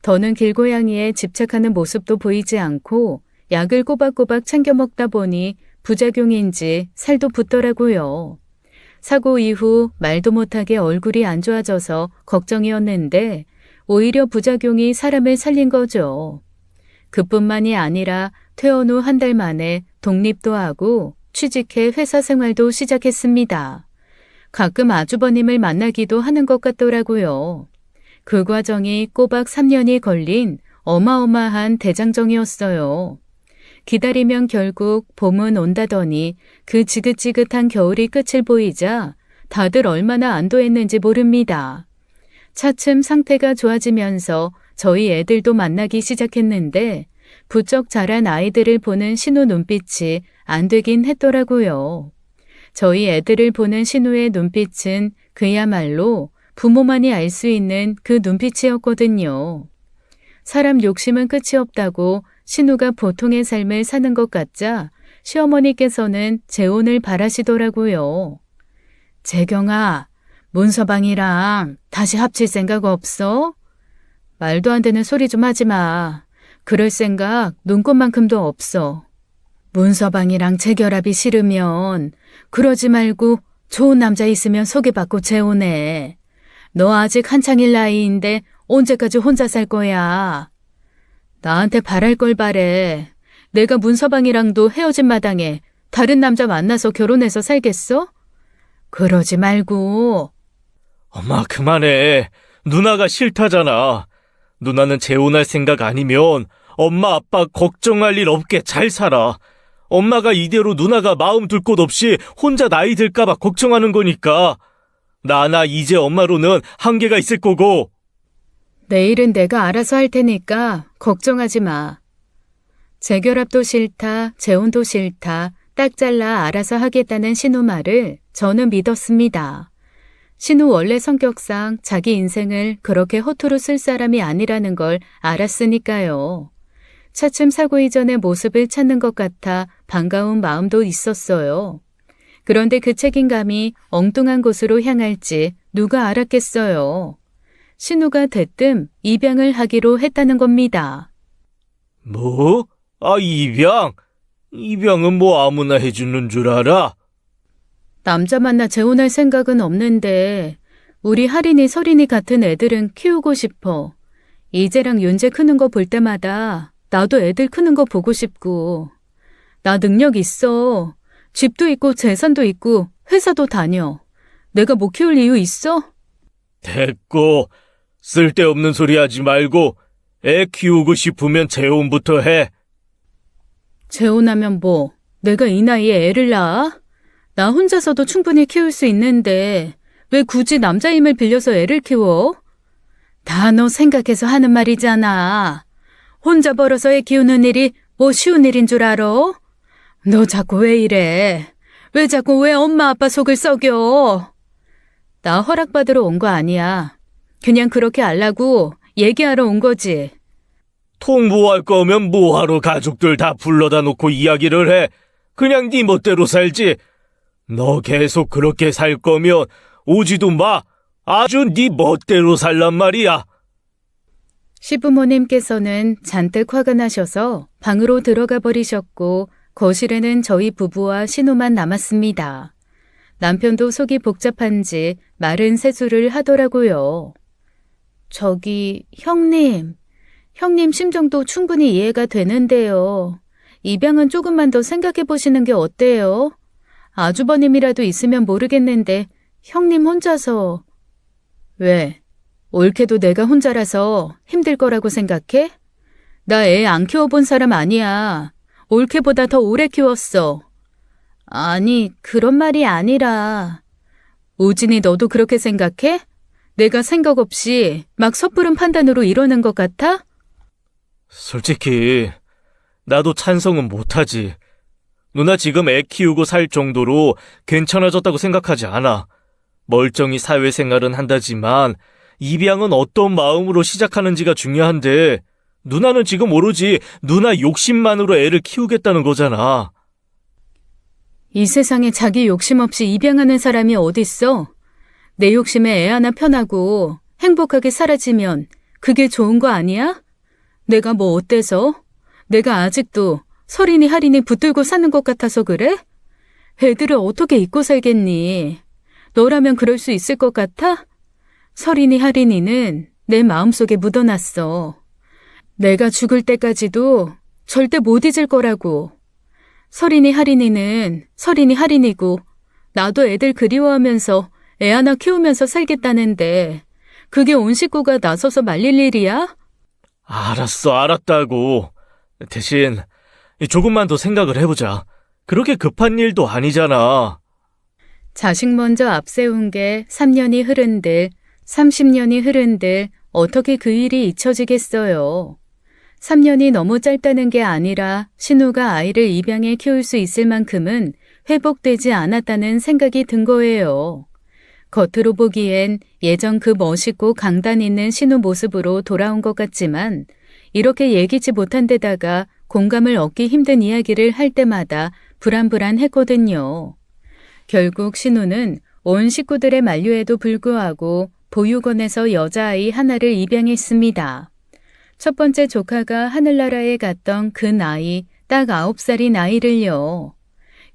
더는 길고양이에 집착하는 모습도 보이지 않고 약을 꼬박꼬박 챙겨 먹다 보니 부작용인지 살도 붙더라고요. 사고 이후 말도 못하게 얼굴이 안 좋아져서 걱정이었는데 오히려 부작용이 사람을 살린 거죠. 그뿐만이 아니라 퇴원 후 한 달 만에 독립도 하고 취직해 회사 생활도 시작했습니다. 가끔 아주버님을 만나기도 하는 것 같더라고요. 그 과정이 꼬박 3년이 걸린 어마어마한 대장정이었어요. 기다리면 결국 봄은 온다더니 그 지긋지긋한 겨울이 끝을 보이자 다들 얼마나 안도했는지 모릅니다. 차츰 상태가 좋아지면서 저희 애들도 만나기 시작했는데 부쩍 자란 아이들을 보는 신우 눈빛이 안 되긴 했더라고요. 저희 애들을 보는 신우의 눈빛은 그야말로 부모만이 알 수 있는 그 눈빛이었거든요. 사람 욕심은 끝이 없다고 신우가 보통의 삶을 사는 것 같자 시어머니께서는 재혼을 바라시더라고요. 재경아, 문서방이랑 다시 합칠 생각 없어? 말도 안 되는 소리 좀 하지 마. 그럴 생각 눈꽃만큼도 없어. 문서방이랑 재결합이 싫으면 그러지 말고 좋은 남자 있으면 소개받고 재혼해. 너 아직 한창일 나이인데 언제까지 혼자 살 거야? 나한테 바랄 걸 바래. 내가 문서방이랑도 헤어진 마당에 다른 남자 만나서 결혼해서 살겠어? 그러지 말고. 엄마, 그만해. 누나가 싫다잖아. 누나는 재혼할 생각 아니면 엄마 아빠 걱정할 일 없게 잘 살아. 엄마가 이대로 누나가 마음 둘 곳 없이 혼자 나이 들까봐 걱정하는 거니까. 나나 이제 엄마로는 한계가 있을 거고. 내일은 내가 알아서 할 테니까 걱정하지 마. 재결합도 싫다, 재혼도 싫다, 딱 잘라 알아서 하겠다는 신우 말을 저는 믿었습니다. 신우 원래 성격상 자기 인생을 그렇게 허투루 쓸 사람이 아니라는 걸 알았으니까요. 차츰 사고 이전의 모습을 찾는 것 같아 반가운 마음도 있었어요. 그런데 그 책임감이 엉뚱한 곳으로 향할지 누가 알았겠어요. 신우가 대뜸 입양을 하기로 했다는 겁니다. 뭐? 입양? 입양은 뭐 아무나 해주는 줄 알아? 남자 만나 재혼할 생각은 없는데 우리 할인이 설인이 같은 애들은 키우고 싶어. 이재랑 윤재 크는 거 볼 때마다 나도 애들 크는 거 보고 싶고. 나 능력 있어. 집도 있고 재산도 있고 회사도 다녀. 내가 못 키울 이유 있어? 됐고, 쓸데없는 소리 하지 말고 애 키우고 싶으면 재혼부터 해. 재혼하면 뭐 내가 이 나이에 애를 낳아? 나 혼자서도 충분히 키울 수 있는데 왜 굳이 남자 힘을 빌려서 애를 키워? 다 너 생각해서 하는 말이잖아. 혼자 벌어서 애 키우는 일이 뭐 쉬운 일인 줄 알아? 너 자꾸 왜 이래? 왜 자꾸 왜 엄마 아빠 속을 썩여? 나 허락받으러 온 거 아니야. 그냥 그렇게 하려고 얘기하러 온 거지. 통보할 거면 뭐하러 가족들 다 불러다 놓고 이야기를 해. 그냥 네 멋대로 살지. 너 계속 그렇게 살 거면 오지도 마. 아주 네 멋대로 살란 말이야. 시부모님께서는 잔뜩 화가 나셔서 방으로 들어가 버리셨고 거실에는 저희 부부와 신우만 남았습니다. 남편도 속이 복잡한지 마른 세수를 하더라고요. 형님 심정도 충분히 이해가 되는데요. 입양은 조금만 더 생각해 보시는 게 어때요? 아주버님이라도 있으면 모르겠는데 형님 혼자서. 왜? 옳게도 내가 혼자라서 힘들 거라고 생각해? 나 애 안 키워본 사람 아니야. 옳게보다 더 오래 키웠어. 아니, 그런 말이 아니라. 우진이 너도 그렇게 생각해? 내가 생각 없이 막 섣부른 판단으로 이러는 것 같아? 솔직히 나도 찬성은 못하지. 누나 지금 애 키우고 살 정도로 괜찮아졌다고 생각하지 않아. 멀쩡히 사회생활은 한다지만 입양은 어떤 마음으로 시작하는지가 중요한데 누나는 지금 오로지 누나 욕심만으로 애를 키우겠다는 거잖아. 이 세상에 자기 욕심 없이 입양하는 사람이 어딨어? 내 욕심에 애 하나 편하고 행복하게 사라지면 그게 좋은 거 아니야? 내가 뭐 어때서? 내가 아직도 설이니 할이니 붙들고 사는 것 같아서 그래? 애들을 어떻게 잊고 살겠니? 너라면 그럴 수 있을 것 같아? 설이니 할이니는 내 마음속에 묻어놨어. 내가 죽을 때까지도 절대 못 잊을 거라고. 설이니 할이니는 설이니 할이니고 나도 애들 그리워하면서 애 하나 키우면서 살겠다는데 그게 온 식구가 나서서 말릴 일이야? 알았어, 알았다고. 대신 조금만 더 생각을 해보자. 그렇게 급한 일도 아니잖아. 자식 먼저 앞세운 게 3년이 흐른들 30년이 흐른들 어떻게 그 일이 잊혀지겠어요. 3년이 너무 짧다는 게 아니라 신우가 아이를 입양해 키울 수 있을 만큼은 회복되지 않았다는 생각이 든 거예요. 겉으로 보기엔 예전 그 멋있고 강단 있는 신우 모습으로 돌아온 것 같지만 이렇게 예기치 못한 데다가 공감을 얻기 힘든 이야기를 할 때마다 불안불안했거든요. 결국 신우는 온 식구들의 만류에도 불구하고 보육원에서 여자아이 하나를 입양했습니다. 첫 번째 조카가 하늘나라에 갔던 그 나이 딱 9살인 아이를요.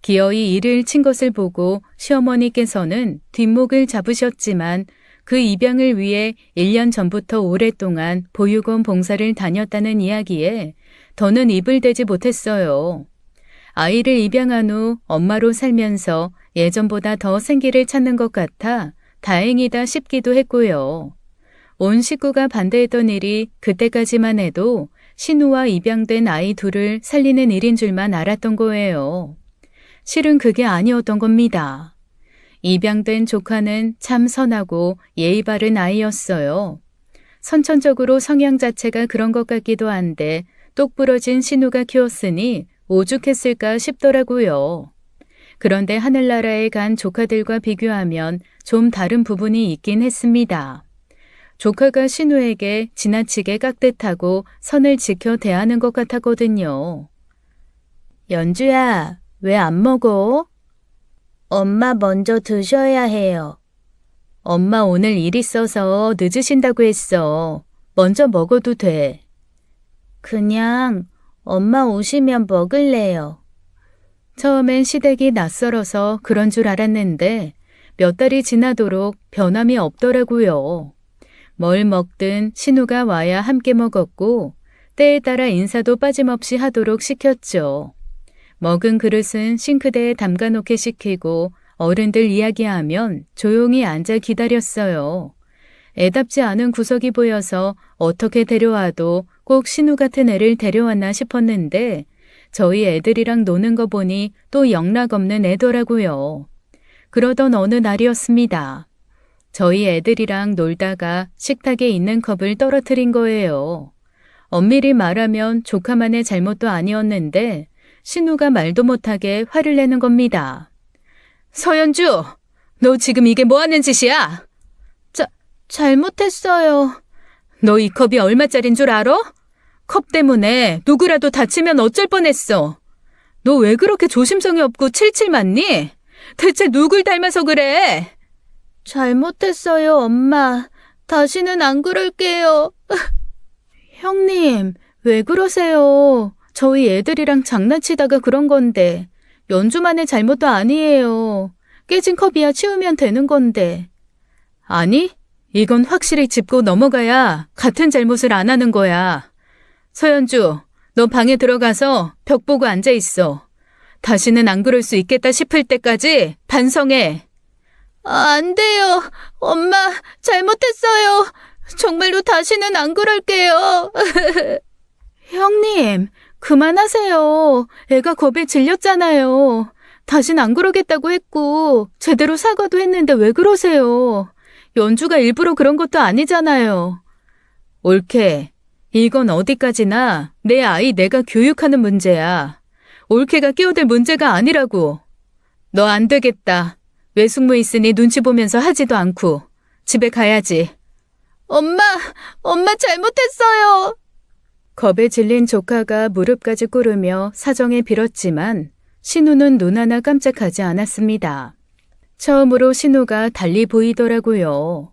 기어이 이를 친 것을 보고 시어머니께서는 뒷목을 잡으셨지만 그 입양을 위해 1년 전부터 오랫동안 보육원 봉사를 다녔다는 이야기에 더는 입을 대지 못했어요. 아이를 입양한 후 엄마로 살면서 예전보다 더 생기를 찾는 것 같아 다행이다 싶기도 했고요. 온 식구가 반대했던 일이 그때까지만 해도 신우와 입양된 아이 둘을 살리는 일인 줄만 알았던 거예요. 실은 그게 아니었던 겁니다. 입양된 조카는 참 선하고 예의 바른 아이였어요. 선천적으로 성향 자체가 그런 것 같기도 한데 똑부러진 신우가 키웠으니 오죽했을까 싶더라고요. 그런데 하늘나라에 간 조카들과 비교하면 좀 다른 부분이 있긴 했습니다. 조카가 신우에게 지나치게 깍듯하고 선을 지켜 대하는 것 같았거든요. 연주야, 왜 안 먹어? 엄마 먼저 드셔야 해요. 엄마 오늘 일 있어서 늦으신다고 했어. 먼저 먹어도 돼. 그냥 엄마 오시면 먹을래요. 처음엔 시댁이 낯설어서 그런 줄 알았는데 몇 달이 지나도록 변함이 없더라고요. 뭘 먹든 신우가 와야 함께 먹었고 때에 따라 인사도 빠짐없이 하도록 시켰죠. 먹은 그릇은 싱크대에 담가놓게 시키고 어른들 이야기하면 조용히 앉아 기다렸어요. 애답지 않은 구석이 보여서 어떻게 데려와도 꼭 신우 같은 애를 데려왔나 싶었는데 저희 애들이랑 노는 거 보니 또 영락없는 애더라고요. 그러던 어느 날이었습니다. 저희 애들이랑 놀다가 식탁에 있는 컵을 떨어뜨린 거예요. 엄밀히 말하면 조카만의 잘못도 아니었는데 신우가 말도 못하게 화를 내는 겁니다. 서연주, 너 지금 이게 뭐 하는 짓이야? 잘못했어요. 너 이 컵이 얼마짜린 줄 알아? 컵 때문에 누구라도 다치면 어쩔 뻔했어. 너 왜 그렇게 조심성이 없고 칠칠 맞니? 대체 누굴 닮아서 그래? 잘못했어요, 엄마. 다시는 안 그럴게요. 형님, 왜 그러세요? 저희 애들이랑 장난치다가 그런 건데. 연주만의 잘못도 아니에요. 깨진 컵이야 치우면 되는 건데. 아니, 이건 확실히 짚고 넘어가야 같은 잘못을 안 하는 거야. 서연주, 너 방에 들어가서 벽 보고 앉아 있어. 다시는 안 그럴 수 있겠다 싶을 때까지 반성해. 안 돼요. 엄마, 잘못했어요. 정말로 다시는 안 그럴게요. 형님, 그만하세요. 애가 겁에 질렸잖아요. 다신 안 그러겠다고 했고 제대로 사과도 했는데 왜 그러세요? 연주가 일부러 그런 것도 아니잖아요. 올케, 이건 어디까지나 내 아이 내가 교육하는 문제야. 올케가 끼어들 문제가 아니라고. 너 안 되겠다. 외숙모 있으니 눈치 보면서 하지도 않고 집에 가야지. 엄마 잘못했어요. 겁에 질린 조카가 무릎까지 꿇으며 사정에 빌었지만 신우는 눈 하나 깜짝하지 않았습니다. 처음으로 신우가 달리 보이더라고요.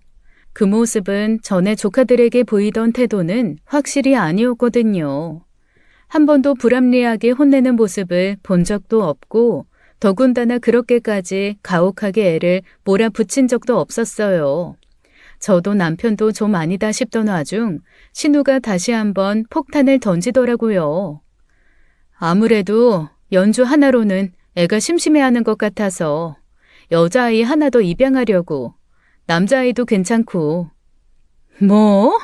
그 모습은 전에 조카들에게 보이던 태도는 확실히 아니었거든요. 한 번도 불합리하게 혼내는 모습을 본 적도 없고 더군다나 그렇게까지 가혹하게 애를 몰아붙인 적도 없었어요. 저도 남편도 좀 아니다 싶던 와중 신우가 다시 한번 폭탄을 던지더라고요. 아무래도 연주 하나로는 애가 심심해하는 것 같아서 여자아이 하나 더 입양하려고. 남자아이도 괜찮고. 뭐?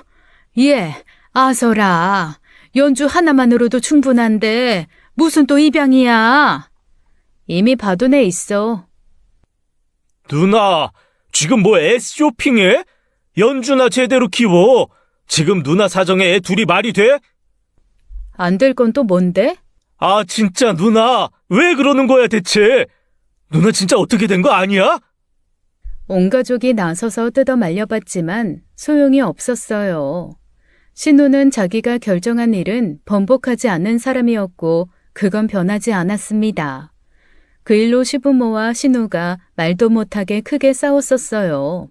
예, 아서라. 연주 하나만으로도 충분한데 무슨 또 입양이야? 이미 봐둔 애 있어. 누나, 지금 뭐 애 쇼핑해? 연주나 제대로 키워. 지금 누나 사정에 애 둘이 말이 돼? 안 될 건 또 뭔데? 아, 진짜 누나, 왜 그러는 거야 대체? 누나 진짜 어떻게 된 거 아니야? 온 가족이 나서서 뜯어 말려봤지만 소용이 없었어요. 신우는 자기가 결정한 일은 번복하지 않는 사람이었고 그건 변하지 않았습니다. 그 일로 시부모와 신우가 말도 못하게 크게 싸웠었어요.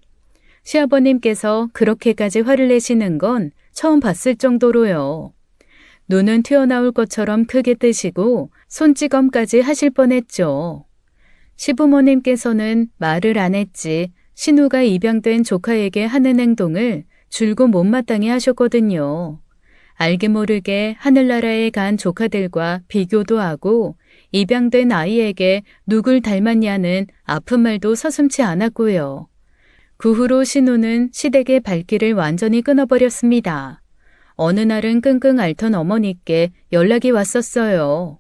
시아버님께서 그렇게까지 화를 내시는 건 처음 봤을 정도로요. 눈은 튀어나올 것처럼 크게 뜨시고 손찌검까지 하실 뻔했죠. 시부모님께서는 말을 안 했지 신우가 입양된 조카에게 하는 행동을 줄곧 못마땅히 하셨거든요. 알게 모르게 하늘나라에 간 조카들과 비교도 하고 입양된 아이에게 누굴 닮았냐는 아픈 말도 서슴지 않았고요. 그 후로 신우는 시댁의 발길을 완전히 끊어버렸습니다. 어느 날은 끙끙 앓던 어머니께 연락이 왔었어요.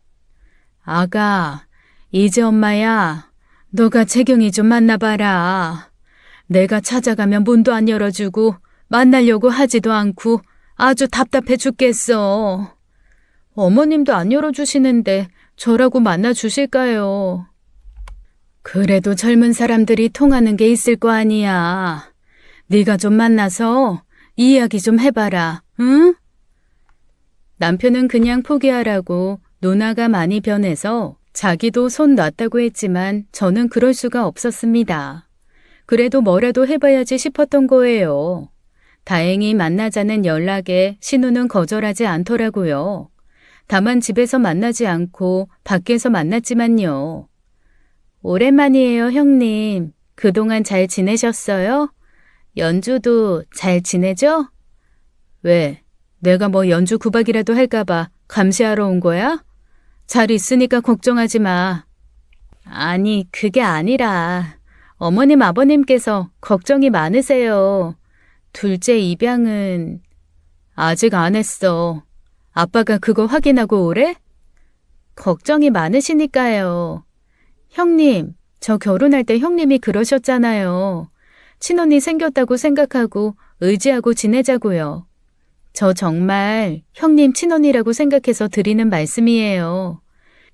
아가, 이제 엄마야. 너가 재경이 좀 만나봐라. 내가 찾아가면 문도 안 열어주고 만나려고 하지도 않고 아주 답답해 죽겠어. 어머님도 안 열어주시는데 저라고 만나주실까요? 그래도 젊은 사람들이 통하는 게 있을 거 아니야. 네가 좀 만나서 이야기 좀 해봐라, 응? 남편은 그냥 포기하라고 누나가 많이 변해서 자기도 손 놨다고 했지만 저는 그럴 수가 없었습니다. 그래도 뭐라도 해봐야지 싶었던 거예요. 다행히 만나자는 연락에 신우는 거절하지 않더라고요. 다만 집에서 만나지 않고 밖에서 만났지만요. 오랜만이에요, 형님. 그동안 잘 지내셨어요? 연주도 잘 지내죠? 왜? 내가 뭐 연주 구박이라도 할까봐 감시하러 온 거야? 잘 있으니까 걱정하지 마. 아니, 그게 아니라 어머님, 아버님께서 걱정이 많으세요. 둘째 입양은 아직 안 했어. 아빠가 그거 확인하고 오래? 걱정이 많으시니까요. 형님, 저 결혼할 때 형님이 그러셨잖아요. 친언니 생겼다고 생각하고 의지하고 지내자고요. 저 정말 형님 친언니라고 생각해서 드리는 말씀이에요.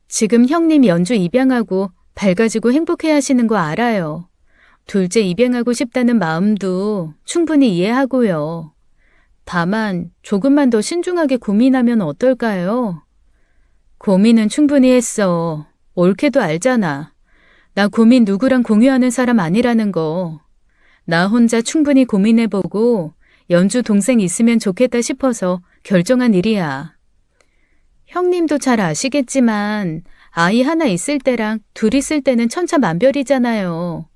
지금 형님 연주 입양하고 밝아지고 행복해 하시는 거 알아요. 둘째 입양하고 싶다는 마음도 충분히 이해하고요. 다만 조금만 더 신중하게 고민하면 어떨까요? 고민은 충분히 했어. 옳게도 알잖아. 나 고민 누구랑 공유하는 사람 아니라는 거. 나 혼자 충분히 고민해보고 연주 동생 있으면 좋겠다 싶어서 결정한 일이야. 형님도 잘 아시겠지만 아이 하나 있을 때랑 둘 있을 때는 천차만별이잖아요.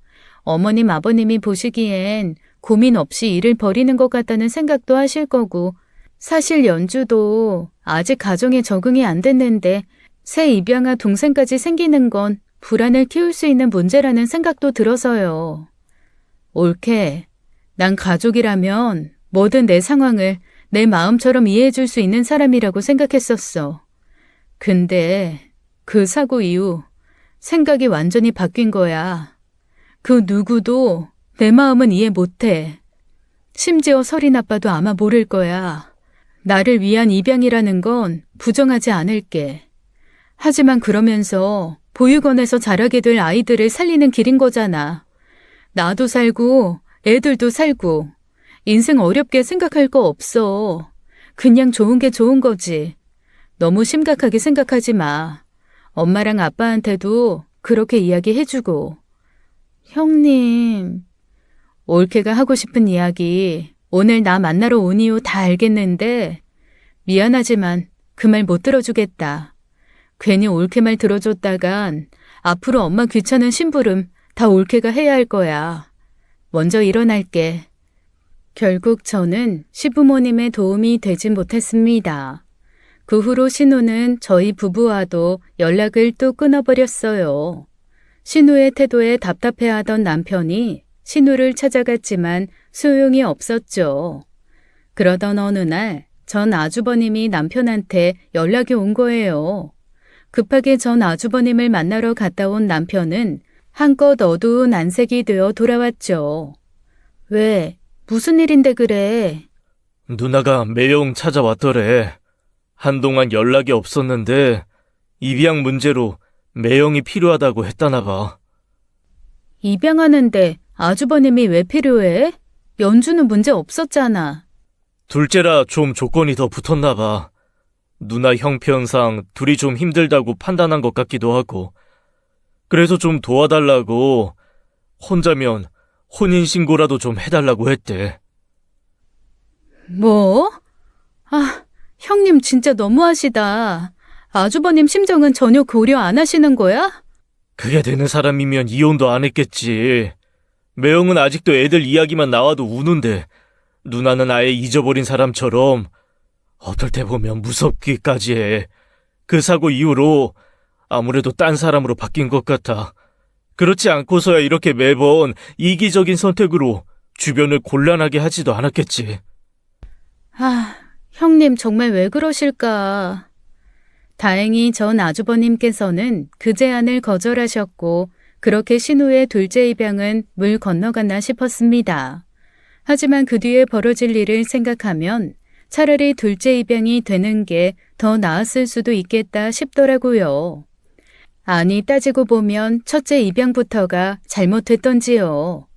어머님, 아버님이 보시기엔 고민 없이 일을 벌이는 것 같다는 생각도 하실 거고, 사실 연주도 아직 가정에 적응이 안 됐는데 새 입양아 동생까지 생기는 건 불안을 키울 수 있는 문제라는 생각도 들어서요. 옳게, 난 가족이라면 뭐든 내 상황을 내 마음처럼 이해해줄 수 있는 사람이라고 생각했었어. 근데 그 사고 이후 생각이 완전히 바뀐 거야. 그 누구도 내 마음은 이해 못해. 심지어 설인 아빠도 아마 모를 거야. 나를 위한 입양이라는 건 부정하지 않을게. 하지만 그러면서 보육원에서 자라게 될 아이들을 살리는 길인 거잖아. 나도 살고 애들도 살고 인생 어렵게 생각할 거 없어. 그냥 좋은 게 좋은 거지. 너무 심각하게 생각하지 마. 엄마랑 아빠한테도 그렇게 이야기해주고. 형님, 올케가 하고 싶은 이야기 오늘 나 만나러 온 이유 다 알겠는데 미안하지만 그 말 못 들어주겠다. 괜히 올케 말 들어줬다간 앞으로 엄마 귀찮은 심부름 다 올케가 해야 할 거야. 먼저 일어날게. 결국 저는 시부모님의 도움이 되진 못했습니다. 그 후로 신우는 저희 부부와도 연락을 또 끊어버렸어요. 신우의 태도에 답답해하던 남편이 신우를 찾아갔지만 소용이 없었죠. 그러던 어느 날 전 아주버님이 남편한테 연락이 온 거예요. 급하게 전 아주버님을 만나러 갔다 온 남편은 한껏 어두운 안색이 되어 돌아왔죠. 왜? 무슨 일인데 그래? 누나가 매영 찾아왔더래. 한동안 연락이 없었는데 입양 문제로 매영이 필요하다고 했다나 봐. 입양하는데 아주버님이 왜 필요해? 연주는 문제 없었잖아. 둘째라 좀 조건이 더 붙었나 봐. 누나 형편상 둘이 좀 힘들다고 판단한 것 같기도 하고. 그래서 좀 도와달라고 혼자면 혼인신고라도 좀 해달라고 했대. 뭐? 아, 형님 진짜 너무하시다. 아주버님 심정은 전혀 고려 안 하시는 거야? 그게 되는 사람이면 이혼도 안 했겠지. 매영은 아직도 애들 이야기만 나와도 우는데 누나는 아예 잊어버린 사람처럼 어떨 때 보면 무섭기까지 해. 그 사고 이후로 아무래도 딴 사람으로 바뀐 것 같아. 그렇지 않고서야 이렇게 매번 이기적인 선택으로 주변을 곤란하게 하지도 않았겠지. 아, 형님 정말 왜 그러실까? 다행히 전 아주버님께서는 그 제안을 거절하셨고 그렇게 신우의 둘째 입양은 물 건너갔나 싶었습니다. 하지만 그 뒤에 벌어질 일을 생각하면 차라리 둘째 입양이 되는 게 더 나았을 수도 있겠다 싶더라고요. 아니 따지고 보면 첫째 입양부터가 잘못했던지요.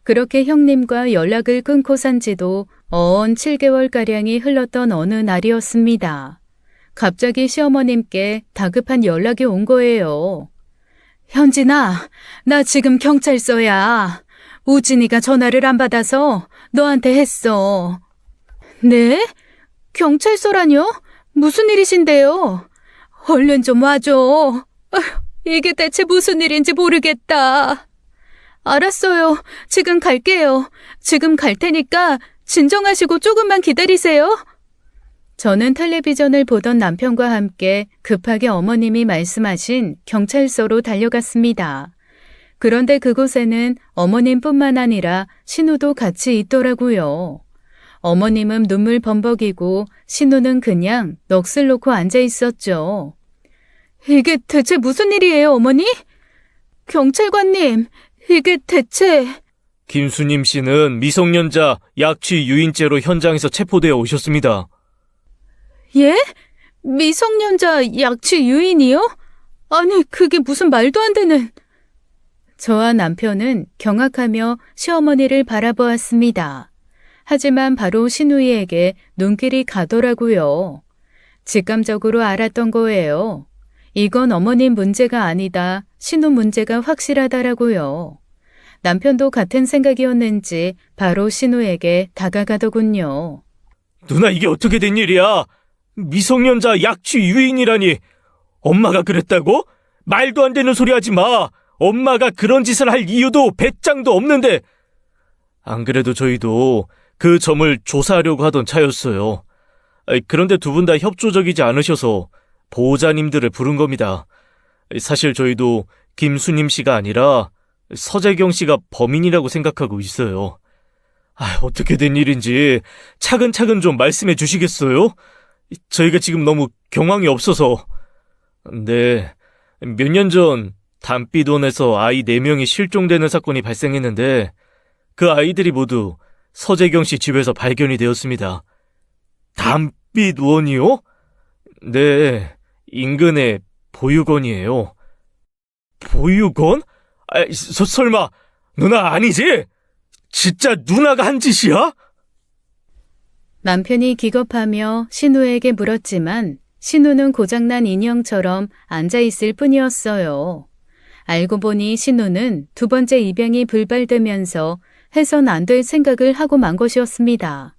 그렇게 형님과 연락을 끊고 산 지도 어언 7개월가량이 흘렀던 어느 날이었습니다. 갑자기 시어머님께 다급한 연락이 온 거예요. 현진아, 나 지금 경찰서야. 우진이가 전화를 안 받아서 너한테 했어. 네? 경찰서라뇨? 무슨 일이신데요? 얼른 좀 와줘. 이게 대체 무슨 일인지 모르겠다. 알았어요. 지금 갈게요. 지금 갈 테니까 진정하시고 조금만 기다리세요. 저는 텔레비전을 보던 남편과 함께 급하게 어머님이 말씀하신 경찰서로 달려갔습니다. 그런데 그곳에는 어머님뿐만 아니라 신우도 같이 있더라고요. 어머님은 눈물 범벅이고 신우는 그냥 넋을 놓고 앉아 있었죠. 이게 대체 무슨 일이에요, 어머니? 경찰관님, 이게 대체... 김수님 씨는 미성년자 약취 유인죄로 현장에서 체포되어 오셨습니다. 예? 미성년자 약취 유인이요? 아니, 그게 무슨 말도 안 되는... 저와 남편은 경악하며 시어머니를 바라보았습니다. 하지만 바로 신우이에게 눈길이 가더라고요. 직감적으로 알았던 거예요. 이건 어머님 문제가 아니다. 신우 문제가 확실하다라고요. 남편도 같은 생각이었는지 바로 신우에게 다가가더군요. 누나, 이게 어떻게 된 일이야? 미성년자 약취 유인이라니. 엄마가 그랬다고? 말도 안 되는 소리 하지 마. 엄마가 그런 짓을 할 이유도 배짱도 없는데. 안 그래도 저희도 그 점을 조사하려고 하던 차였어요. 그런데 두 분 다 협조적이지 않으셔서 보호자님들을 부른 겁니다. 사실 저희도 김수님 씨가 아니라 서재경 씨가 범인이라고 생각하고 있어요. 어떻게 된 일인지 차근차근 좀 말씀해 주시겠어요? 저희가 지금 너무 경황이 없어서. 네, 몇 년 전 담비돈에서 아이 4명이 실종되는 사건이 발생했는데 그 아이들이 모두 서재경 씨 집에서 발견이 되었습니다. 담비돈이요? 네, 인근의 보육원이에요. 보육원? 설마 누나 아니지? 진짜 누나가 한 짓이야? 남편이 기겁하며 신우에게 물었지만 신우는 고장난 인형처럼 앉아있을 뿐이었어요. 알고 보니 신우는 두 번째 입양이 불발되면서 해선 안 될 생각을 하고 만 것이었습니다.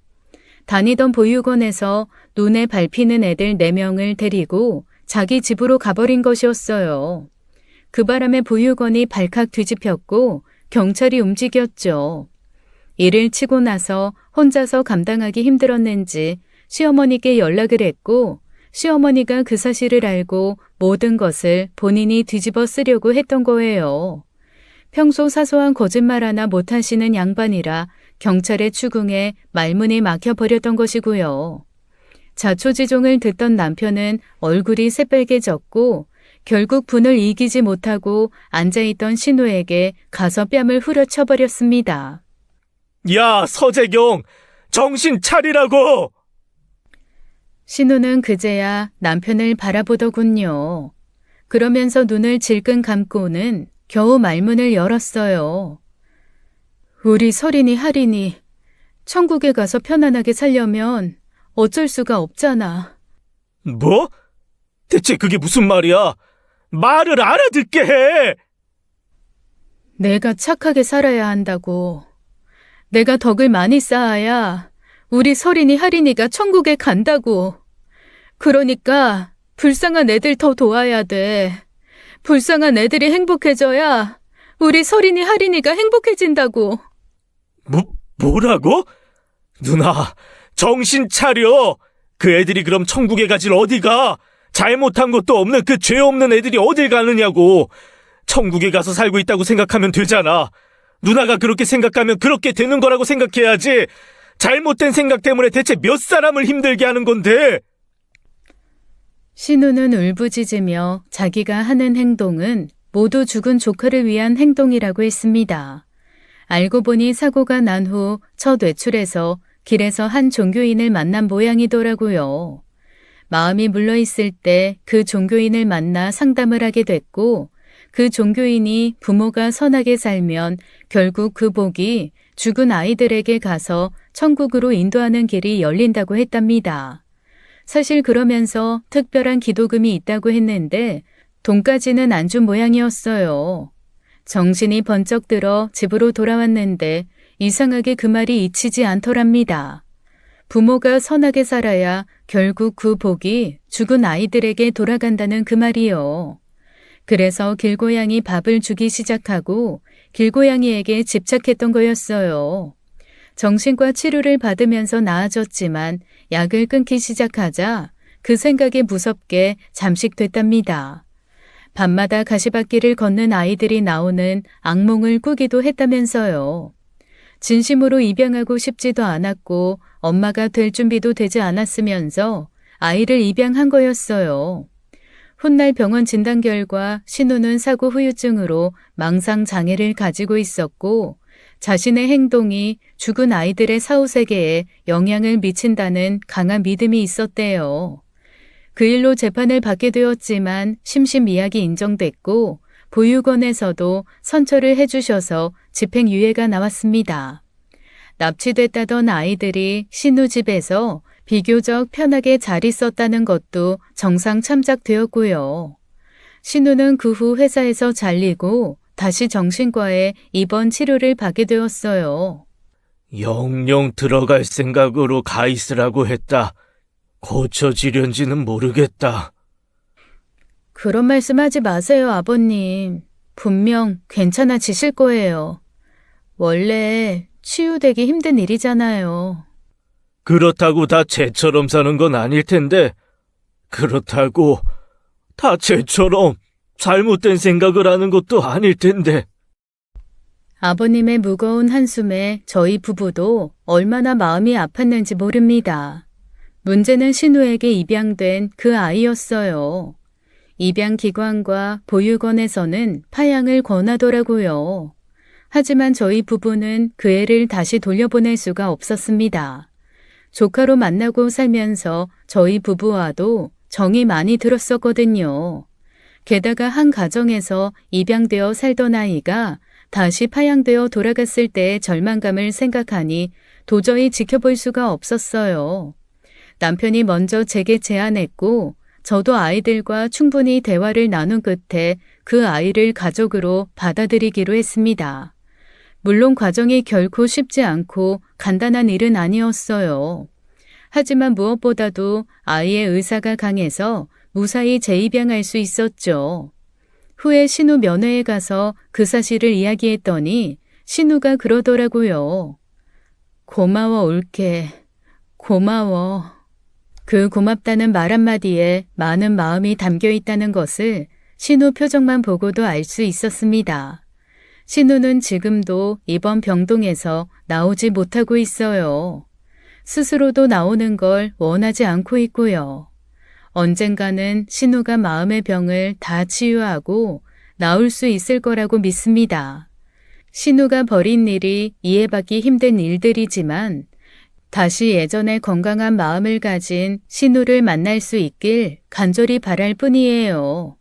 다니던 보육원에서 눈에 밟히는 애들 4명을 데리고 자기 집으로 가버린 것이었어요. 그 바람에 보육원이 발칵 뒤집혔고 경찰이 움직였죠. 일을 치고 나서 혼자서 감당하기 힘들었는지 시어머니께 연락을 했고 시어머니가 그 사실을 알고 모든 것을 본인이 뒤집어 쓰려고 했던 거예요. 평소 사소한 거짓말 하나 못하시는 양반이라 경찰의 추궁에 말문이 막혀버렸던 것이고요. 자초지종을 듣던 남편은 얼굴이 새빨개졌고 결국 분을 이기지 못하고 앉아있던 신우에게 가서 뺨을 후려쳐버렸습니다. 야, 서재경! 정신 차리라고! 신우는 그제야 남편을 바라보더군요. 그러면서 눈을 질끈 감고는 겨우 말문을 열었어요. 우리 설인이 할인이 천국에 가서 편안하게 살려면 어쩔 수가 없잖아. 뭐? 대체 그게 무슨 말이야? 말을 알아듣게 해! 내가 착하게 살아야 한다고. 내가 덕을 많이 쌓아야 우리 설인이 할인이가 천국에 간다고. 그러니까 불쌍한 애들 더 도와야 돼. 불쌍한 애들이 행복해져야 우리 설인이 할인이가 행복해진다고. 뭐라고? 누나, 정신 차려! 그 애들이 그럼 천국에 가질 어디가? 잘못한 것도 없는 그 죄 없는 애들이 어딜 가느냐고. 천국에 가서 살고 있다고 생각하면 되잖아. 누나가 그렇게 생각하면 그렇게 되는 거라고 생각해야지. 잘못된 생각 때문에 대체 몇 사람을 힘들게 하는 건데. 신우는 울부짖으며 자기가 하는 행동은 모두 죽은 조카를 위한 행동이라고 했습니다. 알고 보니 사고가 난 후 첫 외출에서 길에서 한 종교인을 만난 모양이더라고요. 마음이 물러있을 때 그 종교인을 만나 상담을 하게 됐고 그 종교인이 부모가 선하게 살면 결국 그 복이 죽은 아이들에게 가서 천국으로 인도하는 길이 열린다고 했답니다. 사실 그러면서 특별한 기도금이 있다고 했는데 돈까지는 안 준 모양이었어요. 정신이 번쩍 들어 집으로 돌아왔는데 이상하게 그 말이 잊히지 않더랍니다. 부모가 선하게 살아야 결국 그 복이 죽은 아이들에게 돌아간다는 그 말이요. 그래서 길고양이 밥을 주기 시작하고 길고양이에게 집착했던 거였어요. 정신과 치료를 받으면서 나아졌지만 약을 끊기 시작하자 그 생각이 무섭게 잠식됐답니다. 밤마다 가시밭길을 걷는 아이들이 나오는 악몽을 꾸기도 했다면서요. 진심으로 입양하고 싶지도 않았고 엄마가 될 준비도 되지 않았으면서 아이를 입양한 거였어요. 훗날 병원 진단 결과 신우는 사고 후유증으로 망상 장애를 가지고 있었고 자신의 행동이 죽은 아이들의 사후세계에 영향을 미친다는 강한 믿음이 있었대요. 그 일로 재판을 받게 되었지만 심신미약이 인정됐고 보육원에서도 선처를 해주셔서 집행유예가 나왔습니다. 납치됐다던 아이들이 신우 집에서 비교적 편하게 잘 있었다는 것도 정상 참작되었고요. 신우는 그 후 회사에서 잘리고 다시 정신과에 입원 치료를 받게 되었어요. 영영 들어갈 생각으로 가 있으라고 했다. 고쳐지련지는 모르겠다. 그런 말씀하지 마세요, 아버님. 분명 괜찮아지실 거예요. 원래 치유되기 힘든 일이잖아요. 그렇다고 다 쟤처럼 사는 건 아닐 텐데, 그렇다고 다 쟤처럼 잘못된 생각을 하는 것도 아닐 텐데. 아버님의 무거운 한숨에 저희 부부도 얼마나 마음이 아팠는지 모릅니다. 문제는 신우에게 입양된 그 아이였어요. 입양기관과 보육원에서는 파양을 권하더라고요. 하지만 저희 부부는 그 애를 다시 돌려보낼 수가 없었습니다. 조카로 만나고 살면서 저희 부부와도 정이 많이 들었었거든요. 게다가 한 가정에서 입양되어 살던 아이가 다시 파양되어 돌아갔을 때의 절망감을 생각하니 도저히 지켜볼 수가 없었어요. 남편이 먼저 제게 제안했고 저도 아이들과 충분히 대화를 나눈 끝에 그 아이를 가족으로 받아들이기로 했습니다. 물론 과정이 결코 쉽지 않고 간단한 일은 아니었어요. 하지만 무엇보다도 아이의 의사가 강해서 무사히 재입양할 수 있었죠. 후에 신우 면회에 가서 그 사실을 이야기했더니 신우가 그러더라고요. 고마워 올케. 고마워. 그 고맙다는 말 한마디에 많은 마음이 담겨 있다는 것을 신우 표정만 보고도 알 수 있었습니다. 신우는 지금도 이번 병동에서 나오지 못하고 있어요. 스스로도 나오는 걸 원하지 않고 있고요. 언젠가는 신우가 마음의 병을 다 치유하고 나올 수 있을 거라고 믿습니다. 신우가 벌인 일이 이해받기 힘든 일들이지만 다시 예전의 건강한 마음을 가진 신우를 만날 수 있길 간절히 바랄 뿐이에요.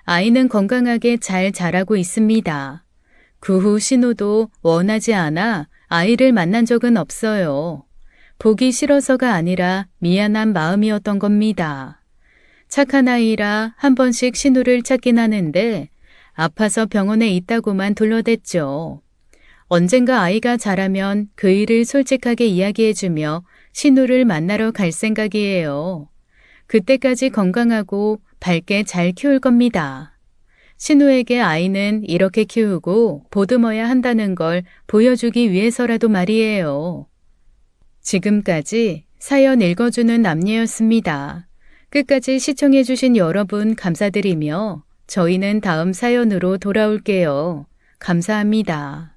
아이는 건강하게 잘 자라고 있습니다. 그 후 신우도 원하지 않아 아이를 만난 적은 없어요. 보기 싫어서가 아니라 미안한 마음이었던 겁니다. 착한 아이라 한 번씩 신우를 찾긴 하는데 아파서 병원에 있다고만 둘러댔죠. 언젠가 아이가 자라면 그 일을 솔직하게 이야기해주며 신우를 만나러 갈 생각이에요. 그때까지 건강하고 밝게 잘 키울 겁니다. 신우에게 아이는 이렇게 키우고 보듬어야 한다는 걸 보여주기 위해서라도 말이에요. 지금까지 사연 읽어주는 남녀였습니다. 끝까지 시청해주신 여러분 감사드리며 저희는 다음 사연으로 돌아올게요. 감사합니다.